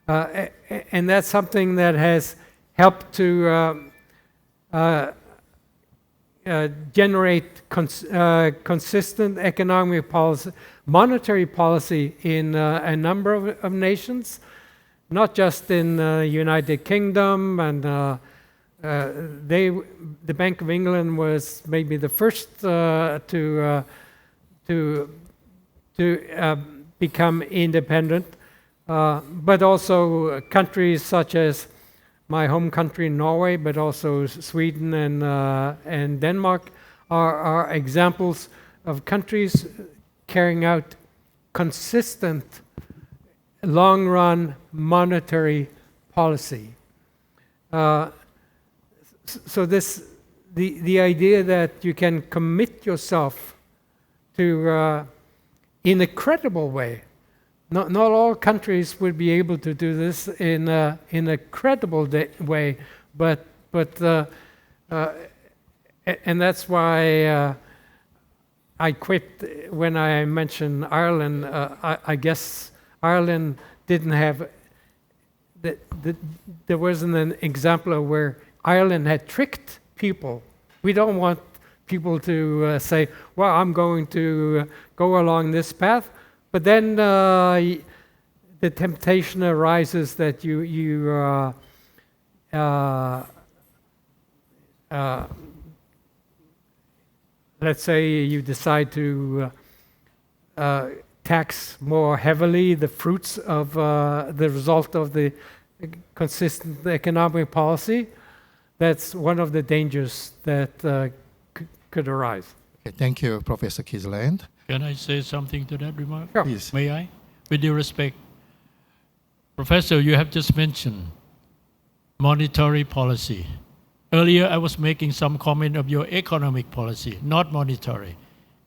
And that's something that has helped to generate consistent economic policy, monetary policy in a number of nations, not just in the United Kingdom, and the Bank of England was maybe the first to become independent, but also countries such as my home country, Norway, but also Sweden and Denmark are examples of countries carrying out consistent long-run monetary policy. So the idea that you can commit yourself to in a credible way. Not all countries would be able to do this in a credible way, but and that's why I quit when I mentioned Ireland. I guess Ireland didn't have there wasn't an example of where Ireland had tricked people. We don't want people to say, well, I'm going to go along this path, but then the temptation arises that let's say you decide to tax more heavily the fruits of the result of the consistent economic policy. That's one of the dangers that could arise. Okay, thank you, Professor Kydland. Can I say something to that remark? Sure. Please. May I? With due respect. Professor, you have just mentioned monetary policy. Earlier, I was making some comment of your economic policy, not monetary.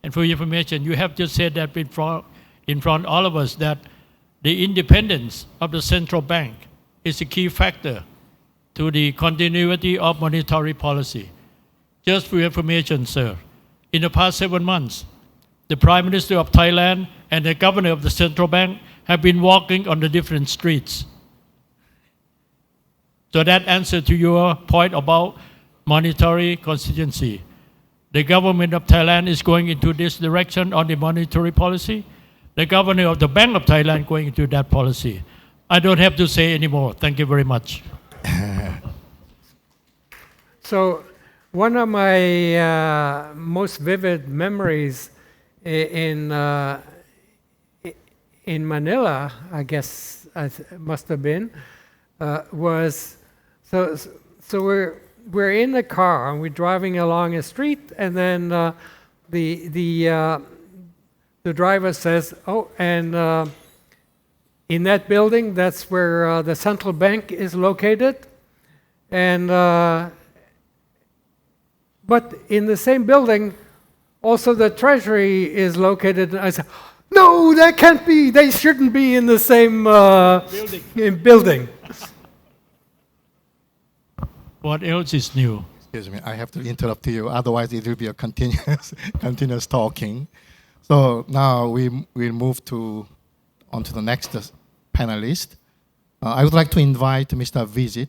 And for your information, you have just said that in front all of us that the independence of the central bank is a key factor to the continuity of monetary policy. Just for your information, sir, in the past 7 months, the Prime Minister of Thailand and the Governor of the Central Bank have been walking on the different streets. So that answer to your point about monetary constituency. The government of Thailand is going into this direction on the monetary policy. The Governor of the Bank of Thailand going into that policy. I don't have to say anymore. Thank you very much. So one of my most vivid memories in in Manila, I guess it must have been, was so we're in the car and we're driving along a street, and then the driver says, "Oh, and in that building, that's where the central bank is located, and but in the same building, also the treasury is located." And I said, "No, that can't be. They shouldn't be in the same building." What else is new? Excuse me, I have to interrupt you, otherwise it will be a continuous talking. So now we'll move on to the next panelist. I would like to invite Mr. Visit,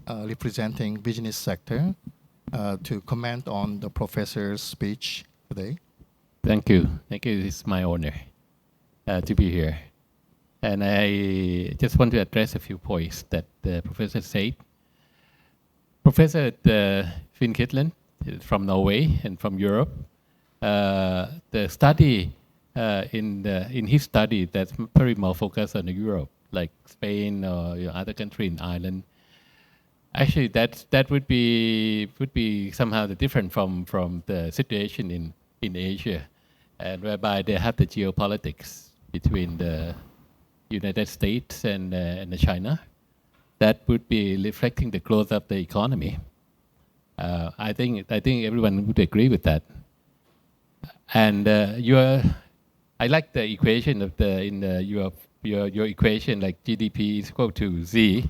representing business sector, to comment on the professor's speech today. Thank you. Thank you. It's my honor to be here. And I just want to address a few points that the professor said. Professor Finn E from Norway and from Europe, the study in his study that's very more focused on Europe, like Spain or other country in Ireland. Actually, that would be somehow different from the situation in Asia, and whereby they have the geopolitics between the United States and China. That would be reflecting the growth of the economy. I think everyone would agree with that. And I like the equation of your equation, like GDP is equal to Z,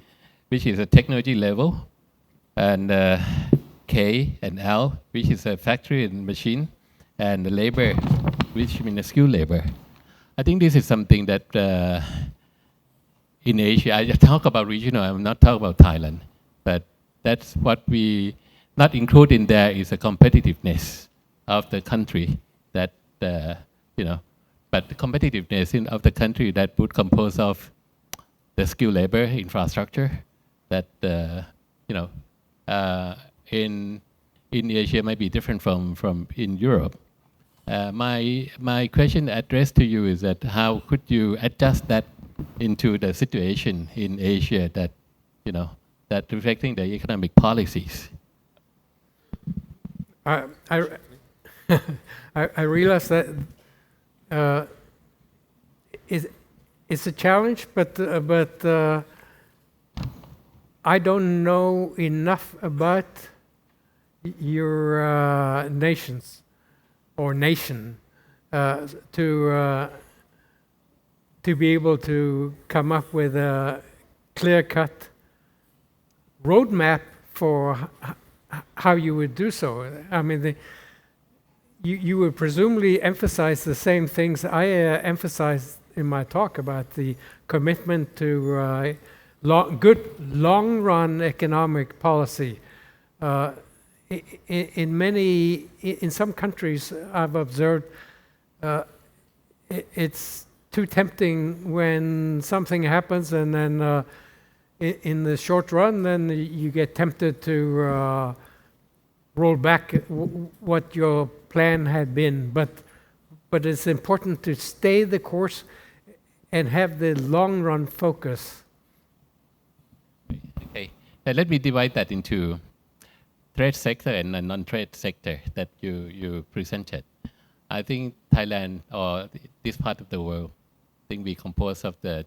which is a technology level, and K and L, which is a factory and machine, and the labor, which means skilled labor. I think this is something that in Asia, I just talk about regional, I'm not talking about Thailand, but that's what we not include in there is the competitiveness of the country that, but the competitiveness of the country that would compose of the skilled labor infrastructure that, in Asia might be different from in Europe. My question addressed to you is that how could you adjust that into the situation in Asia that, that reflecting the economic policies? I realize that it's a challenge, but I don't know enough about your nations or nation to be able to come up with a clear-cut roadmap for how you would do so. I mean, you would presumably emphasize the same things I emphasized in my talk about the commitment to good long-run economic policy. In some countries, I've observed it's too tempting when something happens, and then in the short run, then you get tempted to roll back what your plan had been. But it's important to stay the course and have the long run focus. Okay, let me divide that into trade sector and a non-trade sector that you presented. I think Thailand or this part of the world, I think we compose of the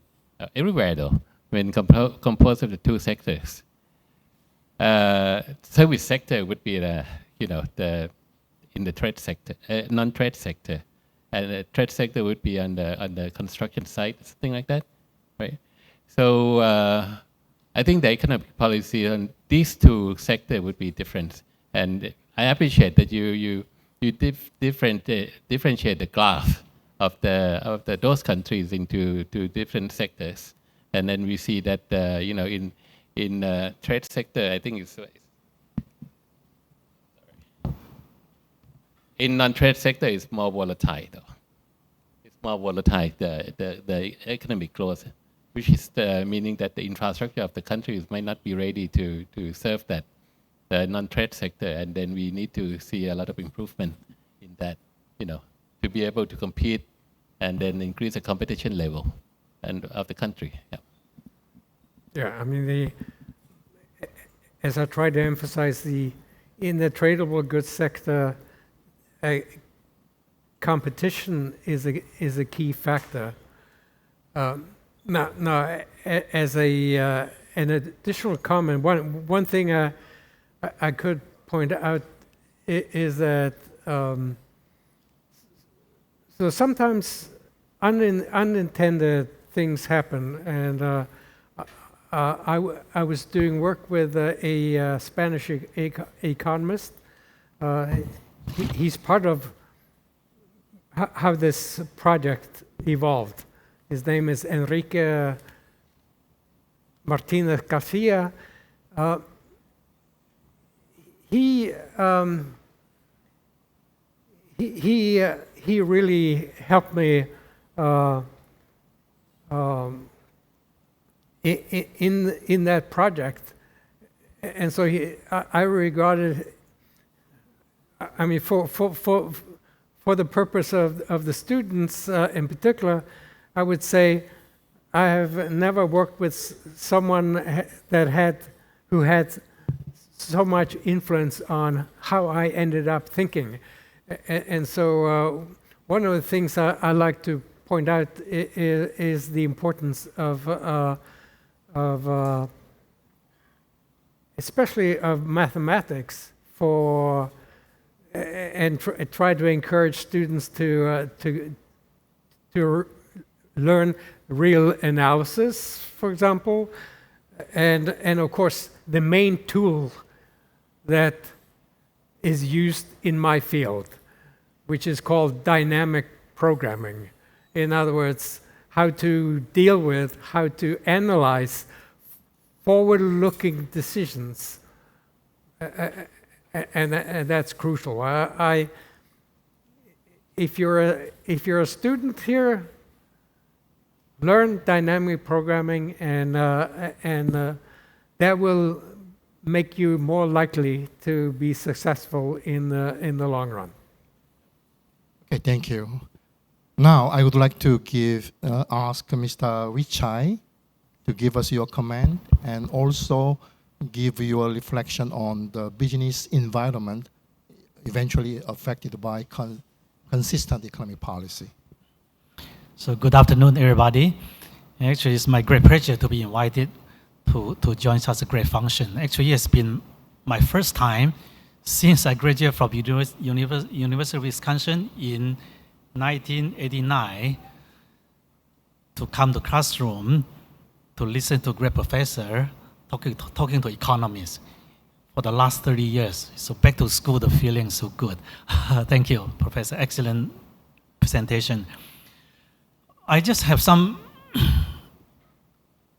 everywhere though. When composed of the two sectors, service sector would be in the trade sector, non-trade sector, and the trade sector would be on the construction side, something like that, right? So I think the economic policy on these two sectors would be different, and I appreciate that you differentiate the graph of those countries into different sectors. And then we see that in trade sector, I think it's in non-trade sector is more volatile though. It's more volatile the economic growth, which is meaning that the infrastructure of the countries might not be ready to serve that the non-trade sector, and then we need to see a lot of improvement in that, to be able to compete and then increase the competition level and of the country. Yeah. Yeah, I mean, as I try to emphasize, in the tradable goods sector, competition is a key factor. Now, as an additional comment, one thing I could point out is that so sometimes unintended things happen, and I was doing work with a Spanish economist. He's part of how this project evolved. His name is Enrique Martinez Garcia. He really helped me in that project, and so I regarded. I mean, for the purpose of the students in particular, I would say I have never worked with someone who had so much influence on how I ended up thinking. And so one of the things I like to point out is the importance of especially of mathematics and try to encourage students to learn real analysis, for example, and of course the main tool that is used in my field, which is called dynamic programming. In other words, how to deal with, how to analyze forward-looking decisions, and that's crucial. If you're a student here, learn dynamic programming, and that will make you more likely to be successful in the long run. Okay, thank you. Now I would like to ask Mr. Vichai to give us your comment and also give your reflection on the business environment eventually affected by consistent economic policy. So good afternoon, everybody. Actually, it's my great pleasure to be invited to join such a great function. Actually, it's been my first time since I graduated from University of Wisconsin in 1989 to come to classroom to listen to great professor talking to economists for the last 30 years. So back to school, the feeling is so good. Thank you, Professor. Excellent presentation. I just have some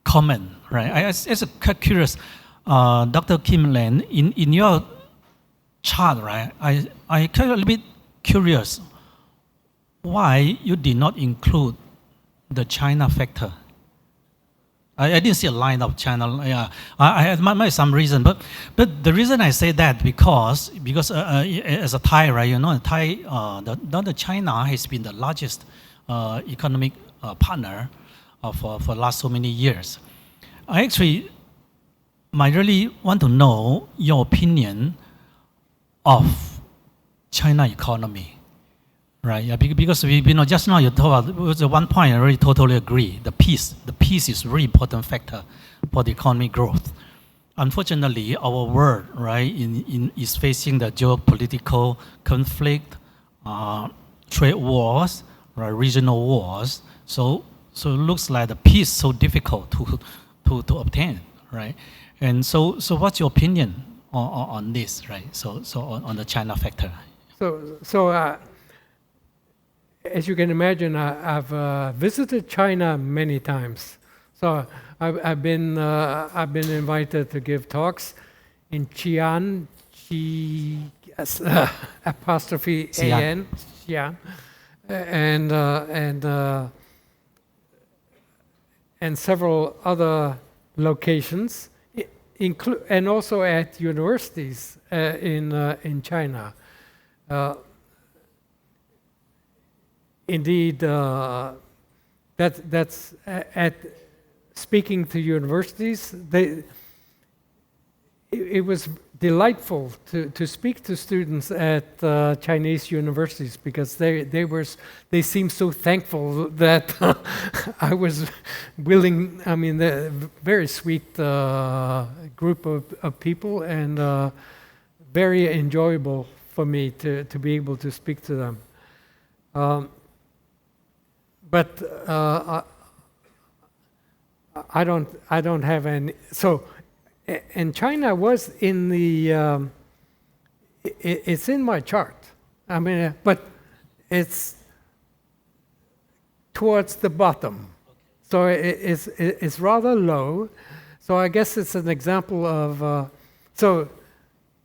comment, right? I was curious, Dr. Kim Len, in your chart, right? I kind of a little bit curious why you did not include the China factor. I didn't see a line of China. Yeah, I had some reason, but the reason I say that because as a Thai, right? You know, China has been the largest economic partner for last so many years. I really want to know your opinion of China economy, right? Yeah, because just now you talked about the one point I really totally agree. The peace is a really important factor for the economic growth. Unfortunately, our world, right, is facing the geopolitical conflict, trade wars, right, regional wars. So it looks like the peace is so difficult to obtain, right? And so what's your opinion on this, right? So on the China factor. So as you can imagine, I've visited China many times. So I've been invited to give talks in Xi'an, apostrophe Xi'an, Xi'an, and several other locations, and also at universities in China. indeed, that's at speaking to universities. It was delightful to speak to students at Chinese universities because they seemed so thankful that I was willing. I mean, they're a very sweet group of people and very enjoyable for me to be able to speak to them. But I don't have any. So, and China was in the. It's in my chart. I mean, but it's towards the bottom, so it's rather low. So I guess it's an example of. So,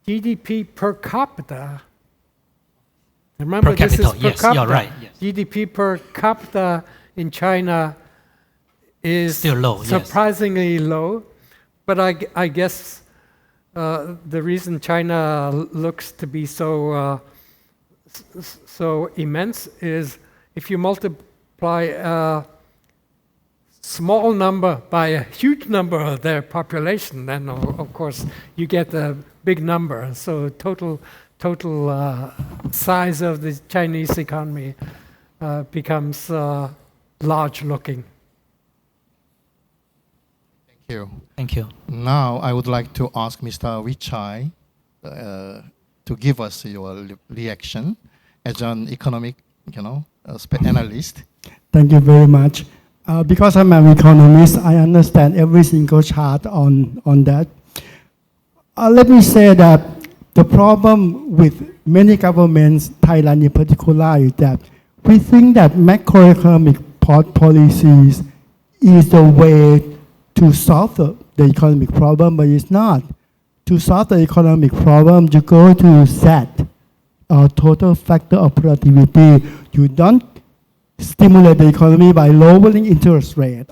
GDP per capita. Remember, Per capita, this is per yes, capita. you're right, yes. GDP per capita in China is Still low, yes. surprisingly low, but I guess the reason China looks to be so immense is if you multiply a small number by a huge number of their population, then of course you get a big number. So total size of the Chinese economy becomes large looking. Thank you. Thank you. Now, I would like to ask Mr. Vichai to give us your reaction as an economic, analyst. Thank you very much. Because I'm an economist, I understand every single chart on that. Let me say that the problem with many governments, Thailand in particular, is that we think that macroeconomic policies is the way to solve the economic problem, but it's not. To solve the economic problem, you go to Z, total factor of productivity. You don't stimulate the economy by lowering interest rate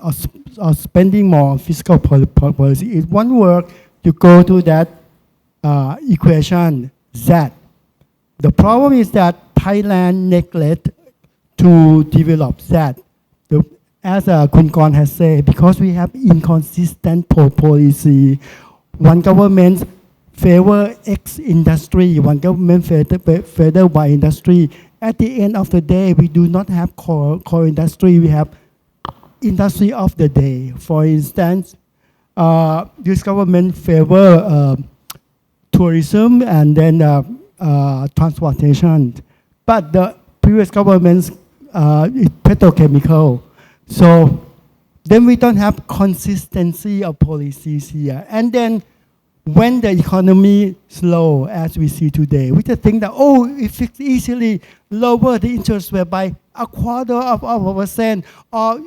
or spending more on fiscal policy. It won't work. You go to that equation Z. The problem is that Thailand neglect to develop Z. As Kun Korn has said, because we have inconsistent policy, one government favor X industry, one government favor Y industry. At the end of the day, we do not have core industry. We have industry of the day. For instance, this government favor tourism and then transportation. But the previous government's is petrochemical. So then we don't have consistency of policies here. And then when the economy slow, as we see today, we just think that, if it easily lower the interest rate by 0.25%, or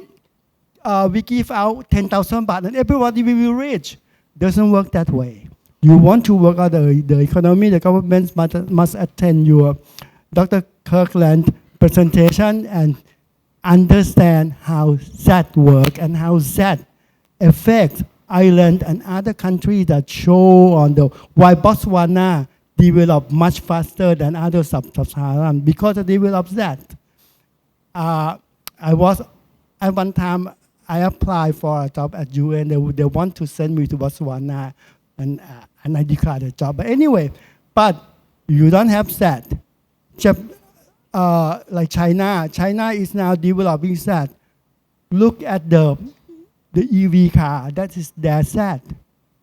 we give out 10,000 baht and everybody will be rich. Doesn't work that way. You want to work out the economy, the government must attend your Dr. Kirkland presentation and understand how that works and how that affects Ireland and other countries that show on the why Botswana developed much faster than other sub-Saharan because they developed that. At one time I applied for a job at UN. They want to send me to Botswana, and I declined the job. But anyway, you don't have that. Like China is now developing that. Look at the EV car, that is their set.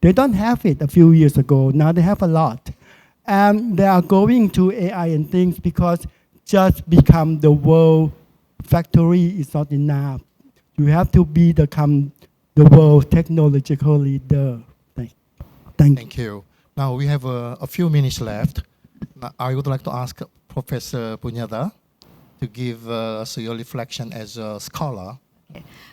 They don't have it a few years ago. Now they have a lot. And they are going to AI and things because just become the world factory is not enough. You have to become the world technological leader. Thank you. Now we have a few minutes left. Now, I would like to ask Professor Punyada to give us your reflection as a scholar.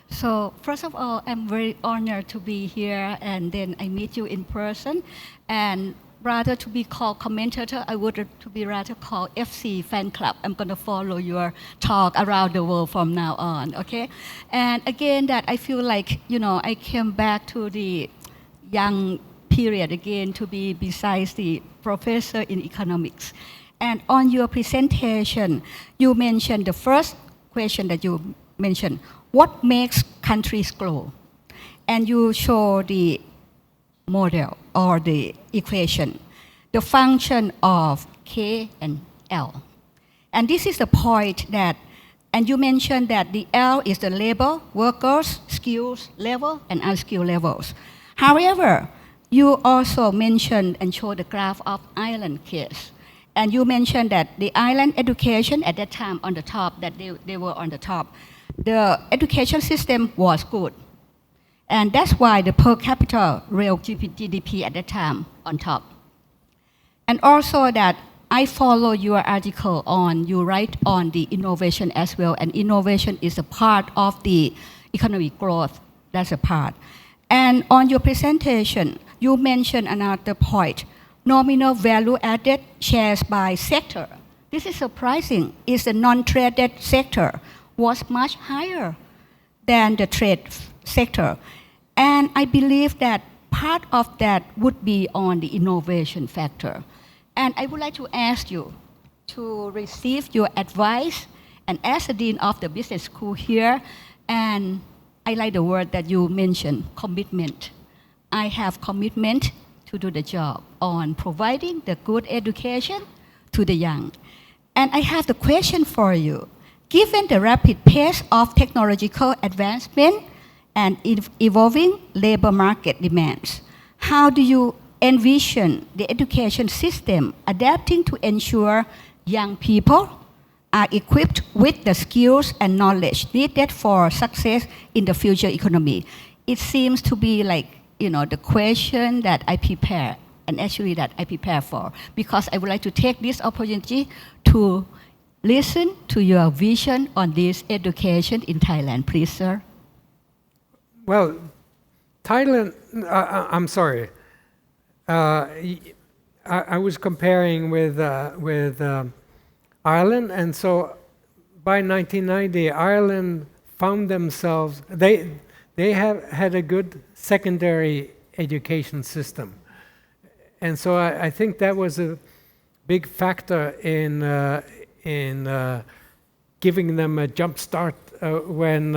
So first of all, I'm very honored to be here, and then I meet you in person. And rather to be called commentator, I would to be rather called FC fan club. I'm going to follow your talk around the world from now on, okay? And again, that I feel like, I came back to the young period again to be besides the professor in economics. And on your presentation, you mentioned the first question that you mentioned. What makes countries grow? And you show the model or the equation, the function of K and L. And this is the point that, and you mentioned that the L is the labor, workers, skills level, and unskilled levels. However, you also mentioned and showed the graph of Ireland case. And you mentioned that the Ireland education at that time on the top, that they were on the top. The education system was good. And that's why the per capita real GDP at that time on top. And also that I follow your article on, you write on the innovation as well, and innovation is a part of the economic growth, that's a part. And on your presentation, you mentioned another point, nominal value added shares by sector. This is surprising, is the non-traded sector was much higher than the trade sector. And I believe that part of that would be on the innovation factor. And I would like to ask you to receive your advice, and as a dean of the business school here, and I like the word that you mentioned, commitment. I have commitment to do the job on providing the good education to the young. And I have the question for you. Given the rapid pace of technological advancement and evolving labor market demands, how do you envision the education system adapting to ensure young people are equipped with the skills and knowledge needed for success in the future economy? It seems to be like, the question that I prepare, and actually that I prepare for, because I would like to take this opportunity to listen to your vision on this education in Thailand, please, sir. Well, Thailand, I'm sorry. I was comparing with Ireland, and so by 1990, Ireland found themselves, they have had a good secondary education system. And so I think that was a big factor in giving them a jump start when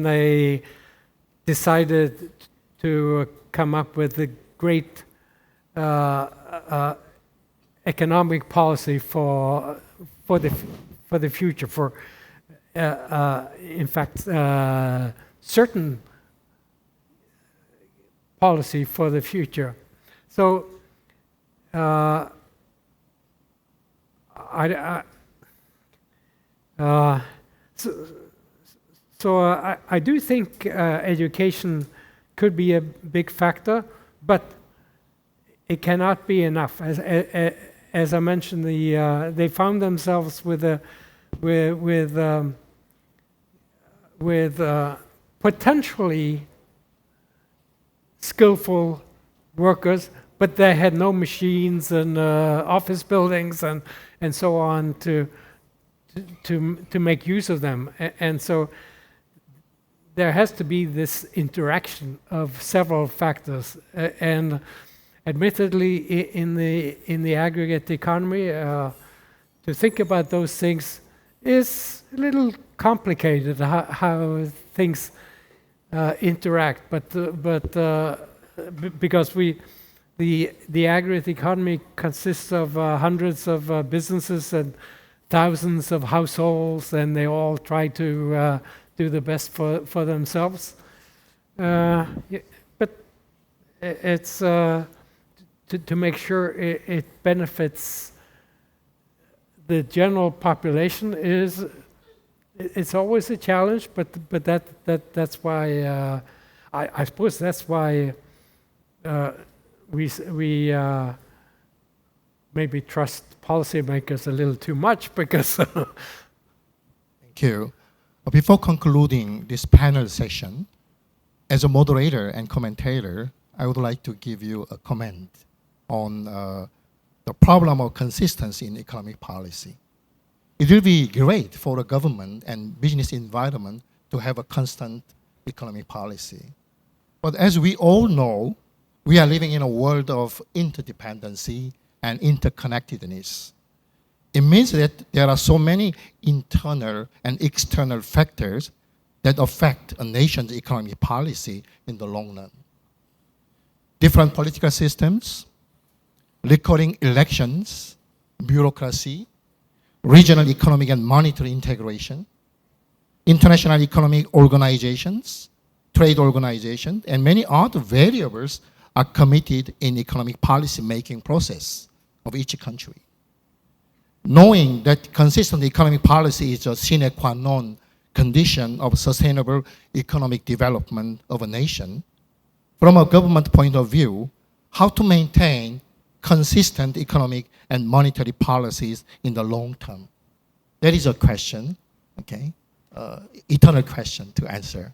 they decided to come up with a great economic policy for the future, in fact, certain policy for the future. So I do think education could be a big factor, but it cannot be enough. As I mentioned, they found themselves with potentially skillful workers, but they had no machines and office buildings and so on to make use of them. And so there has to be this interaction of several factors. And admittedly, in the aggregate economy, to think about those things is a little complicated, how things interact. But because the aggregate economy consists of hundreds of businesses and thousands of households, and they all try to do the best for themselves. But it's to make sure it benefits the general population it's always a challenge. But that's why I suppose that's why we maybe trust policymakers a little too much, because. Thank you. Before concluding this panel session, as a moderator and commentator, I would like to give you a comment on the problem of consistency in economic policy. It will be great for the government and business environment to have a constant economic policy. But as we all know, we are living in a world of interdependency and interconnectedness. It means that there are so many internal and external factors that affect a nation's economic policy in the long run. Different political systems, recurring elections, bureaucracy, regional economic and monetary integration, international economic organizations, trade organizations, and many other variables are committed in economic policy making process of each country. Knowing that consistent economic policy is a sine qua non condition of sustainable economic development of a nation, from a government point of view, how to maintain consistent economic and monetary policies in the long term? That is a question, okay? Eternal question to answer.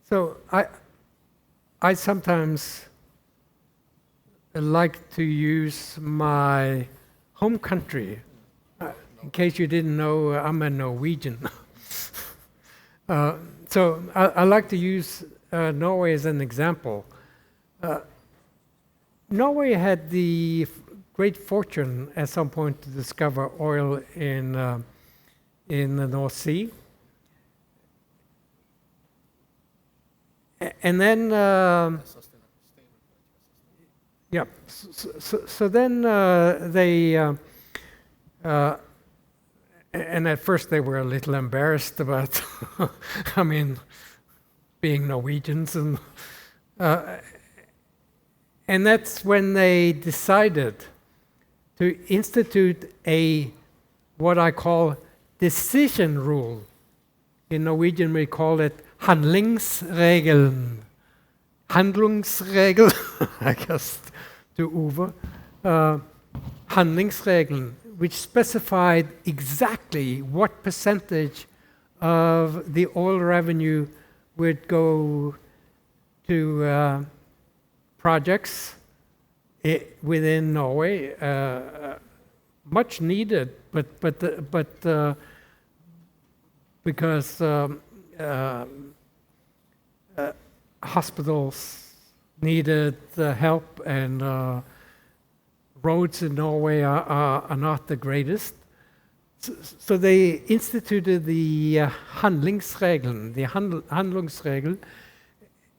So I sometimes like to use my home country. In case you didn't know, I'm a Norwegian. So I like to use Norway as an example. Norway had the great fortune at some point to discover oil in the North Sea. And then, yeah, so then they, and at first they were a little embarrassed about, I mean, being Norwegians, and that's when they decided to institute what I call decision rule. In Norwegian we call it handlingsregelen. Handlungsregel, I guess, to Uwe. Handlingsregelen, which specified exactly what percentage of the oil revenue would go to projects within Norway, much needed, but because hospitals needed help, and roads in Norway are not the greatest. So they instituted the Handlingsregelen, Handlungsregel,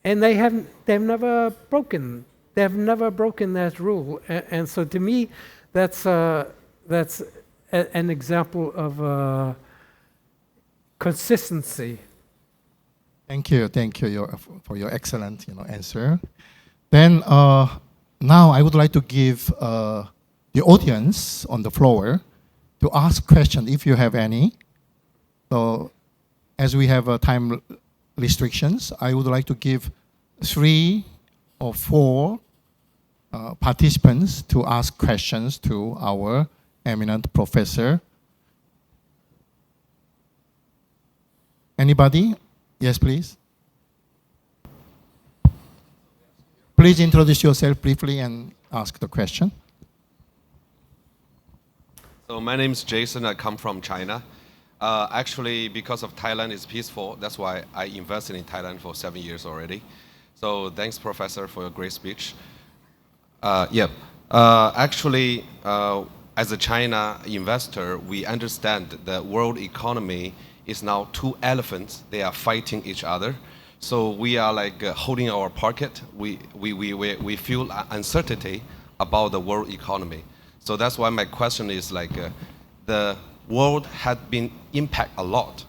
and they've never broken that rule. And so to me, that's an example of consistency. Thank you for your excellent answer. Then now I would like to give the audience on the floor to ask questions if you have any. So as we have time restrictions, I would like to give 3 or 4 participants to ask questions to our eminent professor. Anybody? Yes, please. Please introduce yourself briefly and ask the question. So my name is Jason. I come from China. Actually, because of Thailand is peaceful, that's why I invested in Thailand for 7 years already. So thanks, Professor, for your great speech. Actually, as a China investor, we understand the world economy is now 2 elephants. They are fighting each other. So we are like holding our pocket. We feel uncertainty about the world economy. So that's why my question is like, the world had been impacted a lot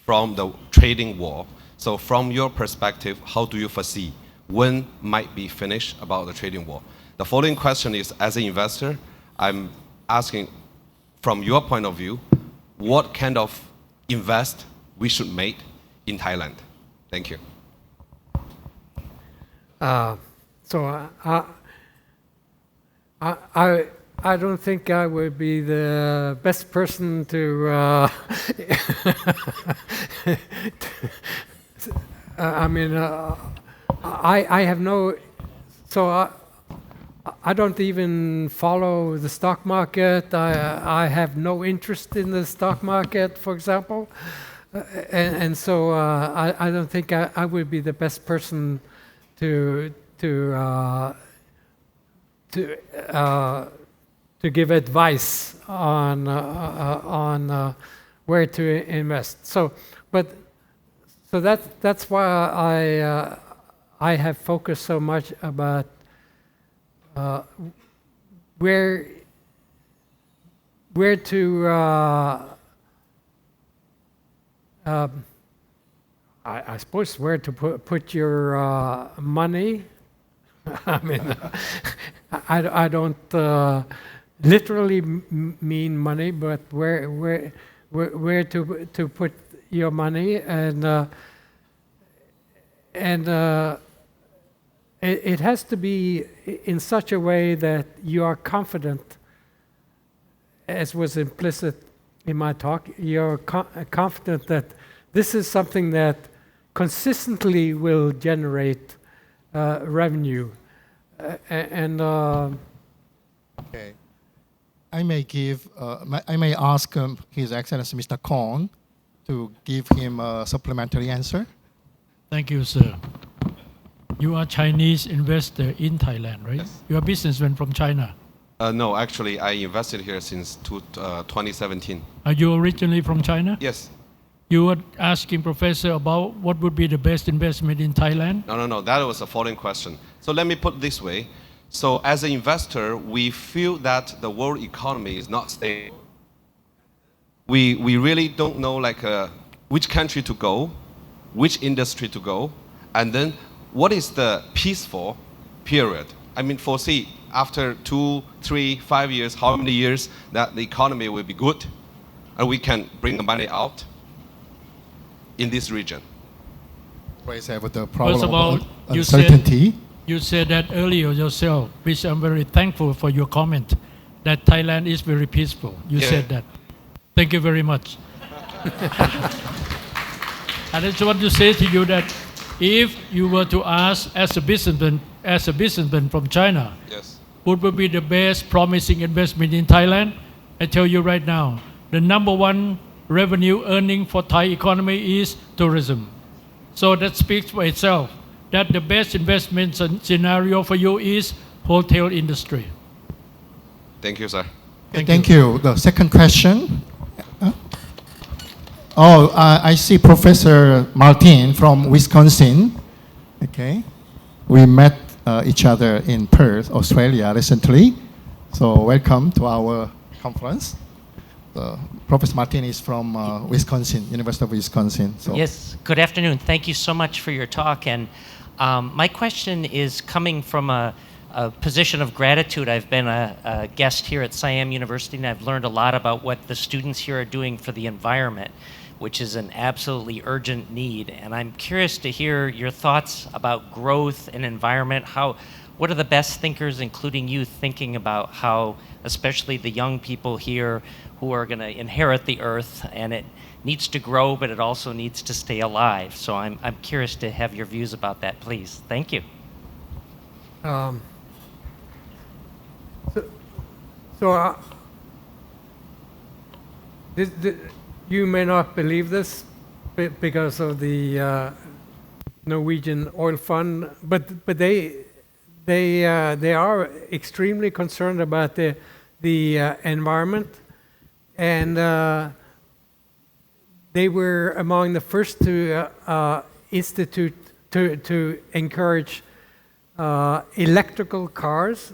from the trading war. So from your perspective, how do you foresee when might be finished about the trading war? The following question is, as an investor, I'm asking from your point of view, what kind of invest we should make in Thailand? Thank you. I don't think I would be the best person to I mean, I have no, so I don't even follow the stock market. I have no interest in the stock market, for example, and so I don't think I would be the best person to to give advice on where to invest. So that's why I have focused so much about where to I suppose where to put your money. I mean, I don't literally mean money, but where to put your money, and it has to be in such a way that you are confident, as was implicit in my talk. You're confident that this is something that consistently will generate revenue, Okay. I may ask His Excellency Mr. Kong to give him a supplementary answer. Thank you, sir. You are Chinese investor in Thailand, right? Yes. You are businessman from China. No, actually, I invested here since 2017. Are you originally from China? Yes. You were asking Professor about what would be the best investment in Thailand? No. That was a following question. So let me put it this way. So as an investor, we feel that the world economy is not stable. We really don't know which country to go, which industry to go, and then what is the peaceful period. I mean, foresee after 2, 3, 5 years, how many years that the economy will be good, and we can bring the money out in this region. Always have the problem First of all, of you uncertainty. You said that earlier yourself, which I'm very thankful for your comment, that Thailand is very peaceful. You said that. Thank you very much. I just want to say to you that if you were to ask as a businessman from China, Yes. what would be the best promising investment in Thailand? I tell you right now, the number one revenue earning for Thai economy is tourism. So that speaks for itself, that the best investment scenario for you is hotel industry. Thank you, sir. Thank you. The second question. I see Professor Martin from Wisconsin. Okay. We met each other in Perth, Australia recently. So welcome to our conference. Professor Martin is from Wisconsin, University of Wisconsin. So. Yes, good afternoon. Thank you so much for your talk. And my question is coming from a position of gratitude. I've been a guest here at Siam University, and I've learned a lot about what the students here are doing for the environment, which is an absolutely urgent need. And I'm curious to hear your thoughts about growth and environment. What are the best thinkers, including you, thinking about how, especially the young people here who are going to inherit the earth, and it needs to grow, but it also needs to stay alive. So I'm curious to have your views about that, please. Thank you. You may not believe this because of the Norwegian oil fund, but they are extremely concerned about the environment, and they were among the first to institute to encourage electrical cars,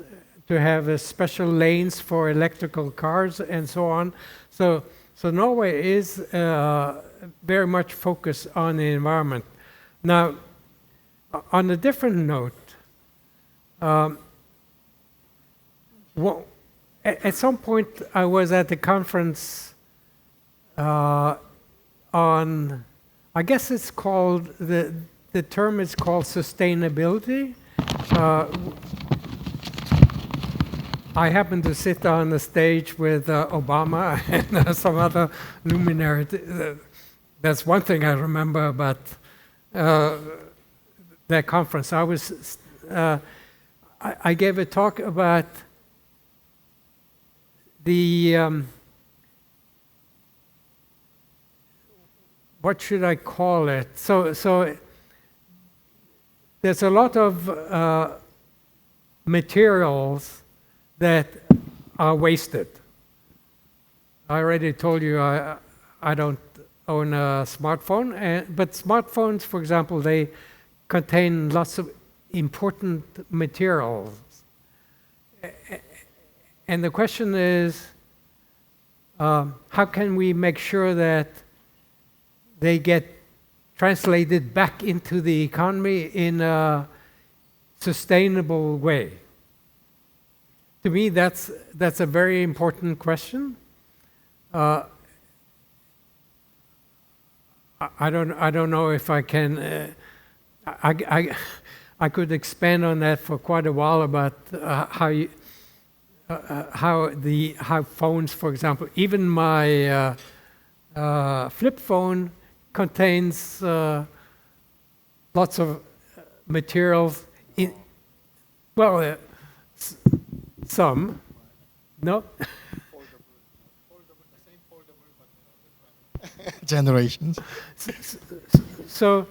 to have special lanes for electrical cars and so on. So Norway is very much focused on the environment. Now, on a different note, at some point I was at the conference on, I guess it's called, the term is called sustainability. I happened to sit on the stage with Obama and some other luminary. That's one thing I remember about that conference. I gave a talk about the what should I call it? So there's a lot of materials that are wasted. I already told you I don't own a smartphone, but smartphones, for example, they contain lots of important materials. And the question is, how can we make sure that they get translated back into the economy in a sustainable way? To me, that's a very important question. I don't know if I can. I could expand on that for quite a while about how phones, for example, even my flip phone contains lots of materials. Some, no. Generations. So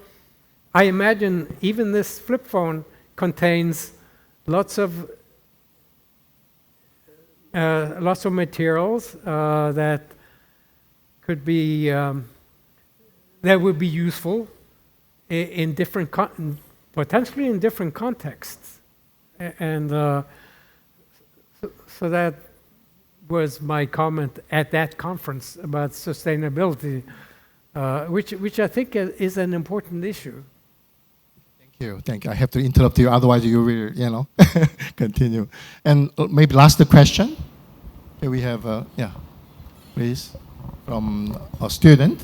I imagine even this flip phone contains lots of materials that could be that would be useful in different potentially in different contexts, and so that was my comment at that conference about sustainability, which I think is an important issue. Thank you. I have to interrupt you, otherwise you will, continue. And maybe last question. Here we have, please, from a student.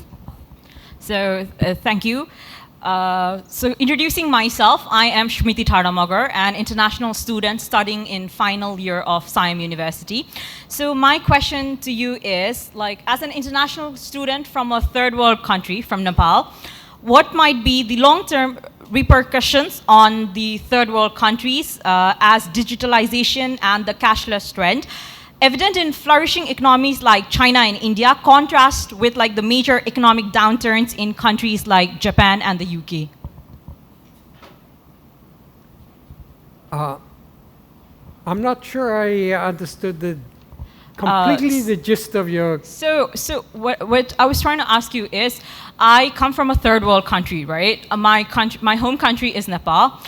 So thank you. So introducing myself, I am Shmiti Tadamagar, an international student studying in final year of Siam University. So my question to you is, as an international student from a third world country, from Nepal, what might be the long-term repercussions on the third world countries as digitalization and the cashless trend, evident in flourishing economies like China and India, contrast with the major economic downturns in countries like Japan and the UK? I'm not sure I understood completely the gist of your... So what I was trying to ask you is, I come from a third world country, right? My home country is Nepal.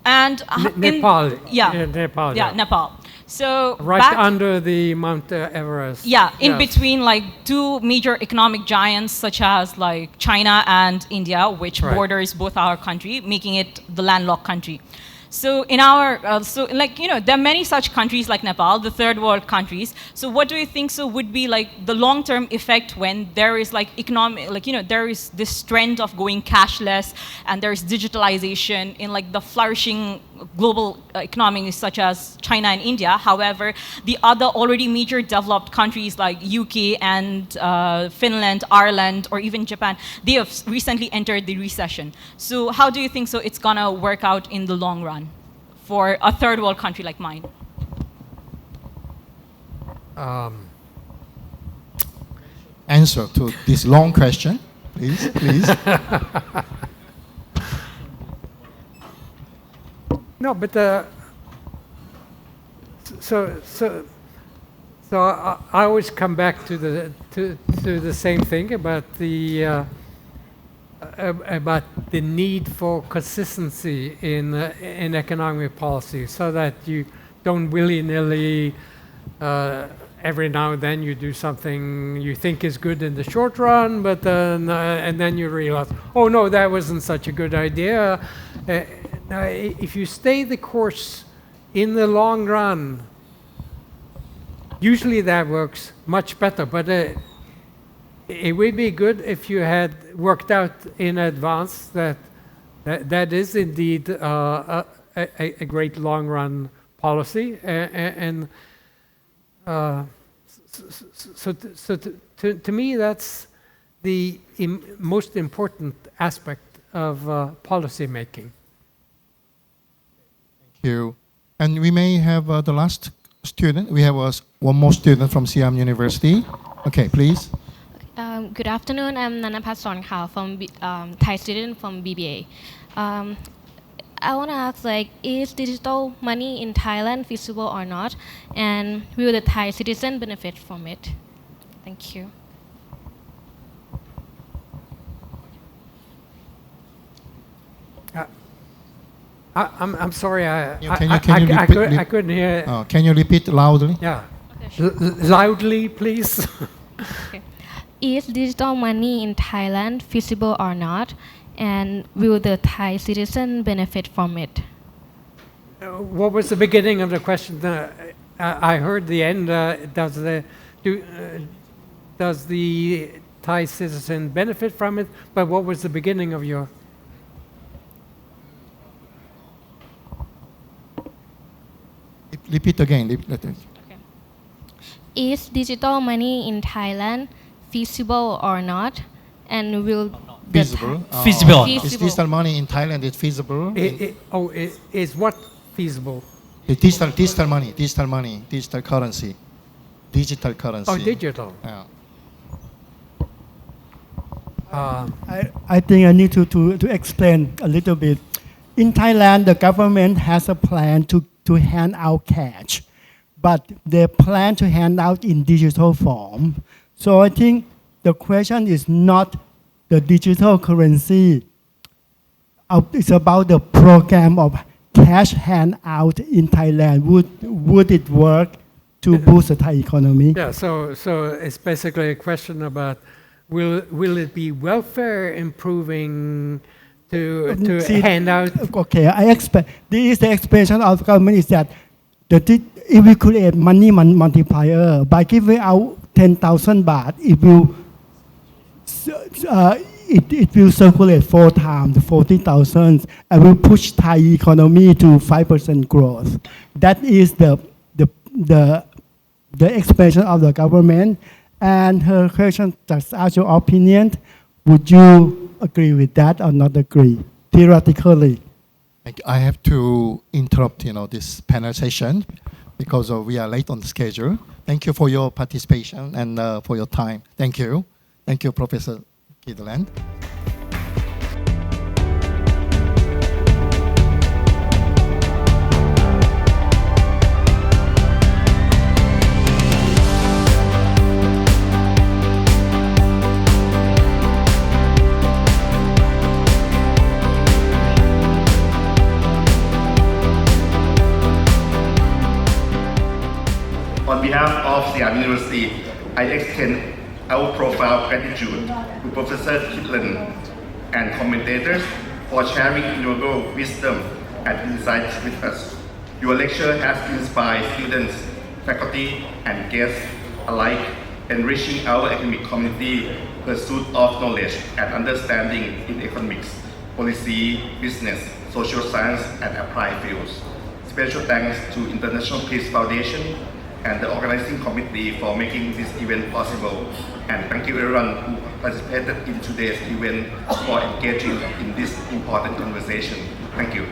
And Nepal. Nepal. Nepal. So right under the Mount Everest. Yeah, in between two major economic giants such as China and India, which borders both our country, making it the landlocked country. So in our, there are many such countries like Nepal, the third world countries. So what do you think would be the long-term effect when there is economic, there is this trend of going cashless and there is digitalization in the flourishing global economies such as China and India. However, the other already major developed countries like UK and Finland, Ireland, or even Japan, they have recently entered the recession. So how do you think it's gonna work out in the long run for a third world country like mine? Answer to this long question, please. No, but so I always come back to the same thing about the need for consistency in economic policy, so that you don't willy-nilly every now and then you do something you think is good in the short run, but and then you realize, oh no, that wasn't such a good idea. Now, if you stay the course in the long run, usually that works much better. But it would be good if you had worked out in advance that is indeed a great long run policy, and so to me that's the most important aspect of policy making. Thank you. And we may have the last student. We have one more student from Siam University. Okay, please. Good afternoon. I'm Nanapat Sonkhao from Thai student from BBA. I want to ask, like, is digital money in Thailand feasible or not? And will the Thai citizen benefit from it? Thank you. I'm sorry, Can you repeat- I couldn't hear. Can you repeat loudly? Yeah. Okay, sure. Loudly, please. Okay. Is digital money in Thailand feasible or not? And will the Thai citizen benefit from it? What was the beginning of the question? I heard the end. Does the Thai citizen benefit from it? But what was the beginning of your? Repeat again. Is digital money in Thailand feasible or not? And will the Feasible. Feasible. Is digital money in Thailand is feasible? Is what feasible? The digital money, digital currency. Oh, digital. Yeah. I think I need to explain a little bit. In Thailand, the government has a plan to hand out cash, but they plan to hand out in digital form. So I think the question is not the digital currency. It's about the program of cash hand out in Thailand. Would it work to boost the Thai economy? Yeah. So it's basically a question about will it be welfare improving to hand out? Okay, I expect this is the expectation of government is that if we create money multiplier by giving out 10,000 baht, it will circulate 4 times 40,000 and will push Thai economy to 5% growth. That is the expansion of the government. And her question just ask your opinion. Would you agree with that or not agree? Theoretically. I have to interrupt, this panel session because we are late on the schedule. Thank you for your participation and for your time. Thank you. Thank you, Professor Kydland. On behalf of Siam University, I extend our profound gratitude to Professor Kydland and commentators for sharing invaluable wisdom and insights with us. Your lecture has inspired students, faculty, and guests alike, enriching our academic community pursuit of knowledge and understanding in economics, policy, business, social science, and applied fields. Special thanks to International Peace Foundation and the organizing committee for making this event possible. And thank you everyone who participated in today's event for engaging in this important conversation. Thank you.